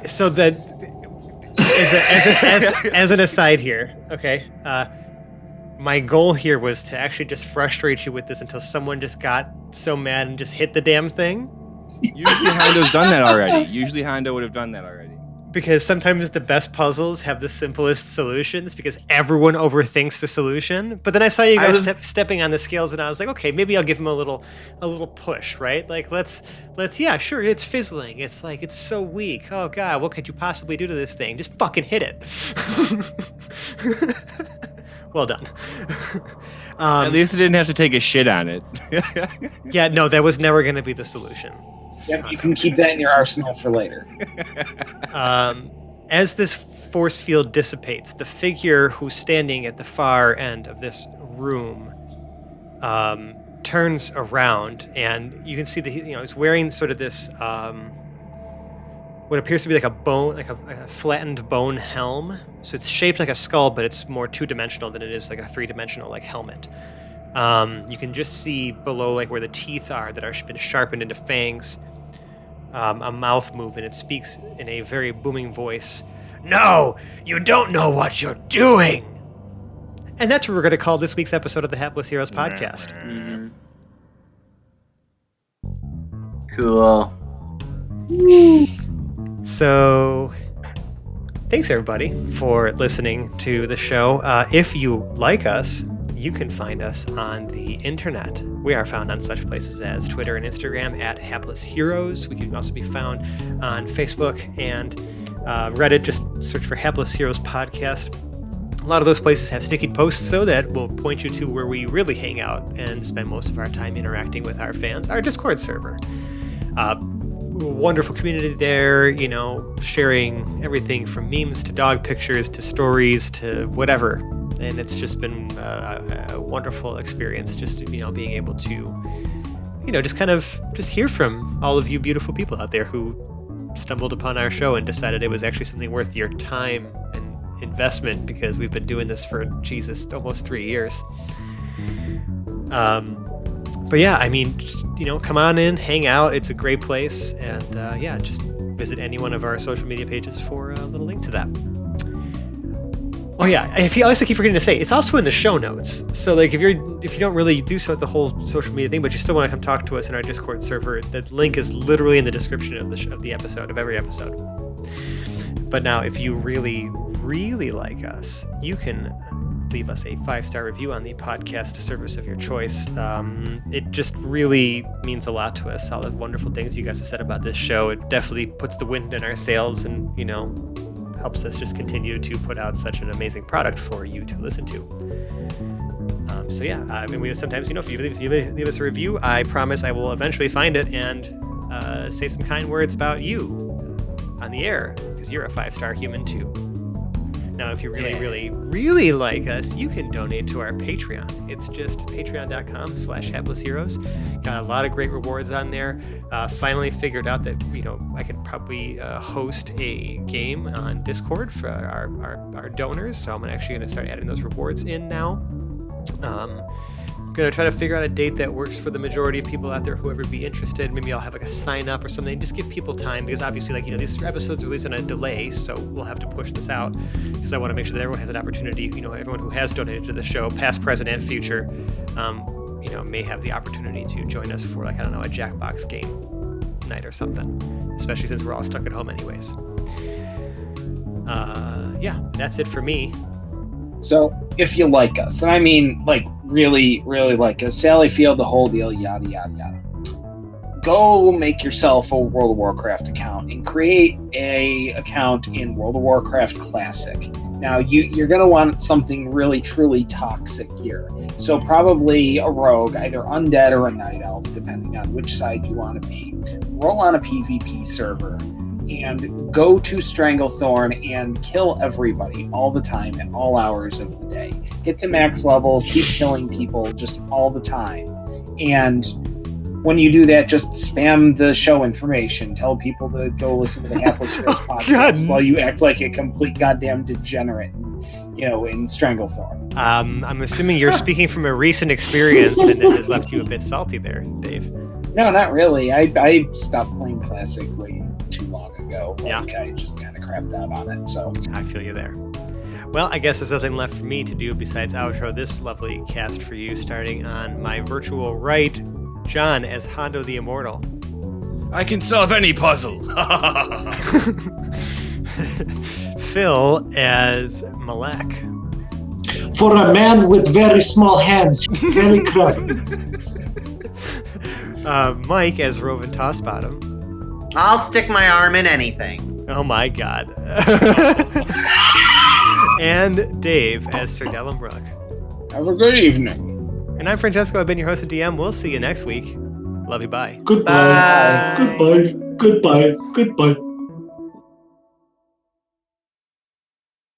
So that as an aside here, okay. My goal here was to actually just frustrate you with this until someone just got so mad and just hit the damn thing. Usually Hondo's done that already. Usually Hondo would have done that already. Because sometimes the best puzzles have the simplest solutions because everyone overthinks the solution. But then I saw you guys stepping on the scales, and I was like, okay, maybe I'll give him a little push, right? Like let's yeah, sure, it's fizzling. It's like it's so weak. Oh god, what could you possibly do to this thing? Just fucking hit it. Well done. At least it didn't have to take a shit on it. Yeah, no, that was never going to be the solution. Yep, you can keep that in your arsenal for later. As this force field dissipates, the figure who's standing at the far end of this room turns around, and you can see that he's wearing sort of this what appears to be like a bone, like a flattened bone helm. So it's shaped like a skull, but it's more two-dimensional than it is like a three-dimensional like helmet. You can just see below, like where the teeth are that are been sharpened into fangs, a mouth move, and it speaks in a very booming voice. No, you don't know what you're doing. And that's what we're going to call this week's episode of the Hapless Heroes podcast. Mm-hmm. Cool. So, thanks everybody for listening to the show. If you like us, you can find us on the internet. We are found on such places as Twitter and Instagram at Hapless Heroes. We can also be found on Facebook and Reddit. Just search for Hapless Heroes Podcast. A lot of those places have sticky posts, though, that will point you to where we really hang out and spend most of our time interacting with our fans, our Discord server. Wonderful community there, you know, sharing everything from memes to dog pictures to stories to whatever. And it's just been a wonderful experience, just, you know, being able to, you know, just hear from all of you beautiful people out there who stumbled upon our show and decided it was actually something worth your time and investment, because we've been doing this for, Jesus, almost 3 years. But yeah, I mean, just, you know, come on in, hang out. It's a great place. And yeah, just visit any one of our social media pages for a little link to that. Oh yeah, I also keep forgetting to say, it's also in the show notes. So like if you don't really do so the whole social media thing, but you still want to come talk to us in our Discord server, the link is literally in the description of the episode, of every episode. But now, if you really, really like us, you can leave us a 5-star review on the podcast service of your choice. It just really means a lot to us. All the wonderful things you guys have said about this show. It definitely puts the wind in our sails and, you know, helps us just continue to put out such an amazing product for you to listen to. So yeah, I mean, we sometimes, you know, if you leave us a review, I promise I will eventually find it and say some kind words about you on the air, because you're a 5-star human too. Now, if you really, really, really like us, you can donate to our Patreon. It's just patreon.com/haplessheroes. Got a lot of great rewards on there. Finally figured out that, you know, I could probably host a game on Discord for our donors. So I'm actually going to start adding those rewards in now. I'm going to try to figure out a date that works for the majority of people out there who ever be interested. Maybe I'll have like a sign up or something, just give people time, because obviously, like, you know, these episodes are released on a delay, so we'll have to push this out, because I want to make sure that everyone has an opportunity, you know, everyone who has donated to the show, past, present, and future, you know, may have the opportunity to join us for, like, I don't know, a Jackbox game night or something, especially since we're all stuck at home anyways. Yeah, that's it for me. So, if you like us, and I mean, like, really, really like us, Sally Field, the whole deal, yada, yada, yada, go make yourself a World of Warcraft account and create a account in World of Warcraft Classic. Now, you're going to want something really, truly toxic here. So probably a rogue, either undead or a night elf, depending on which side you want to be. Roll on a PvP server and go to Stranglethorn and kill everybody all the time at all hours of the day. Get to max level, keep killing people just all the time. And when you do that, just spam the show information. Tell people to go listen to the Hapless Heroes podcast while you act like a complete goddamn degenerate, you know, in Stranglethorn. I'm assuming you're speaking from a recent experience, and it has left you a bit salty there, Dave. No, not really. I stopped playing Classic way too long ago. Yeah. Like, I just kind of crapped out on it. So I feel you there. Well, I guess there's nothing left for me to do besides outro this lovely cast for you, starting on my virtual right, John as Hondo the Immortal. I can solve any puzzle. Phil as Malek. For a man with very small hands, very clever. Mike as Rovin Tossbottom. I'll stick my arm in anything. Oh my god. And Dave as Sir Dellenbrook. have a good evening. And I'm Francesco. I've been your host and DM. We'll see you next week. Love you. Bye. Goodbye. Bye. Goodbye. Goodbye. Goodbye.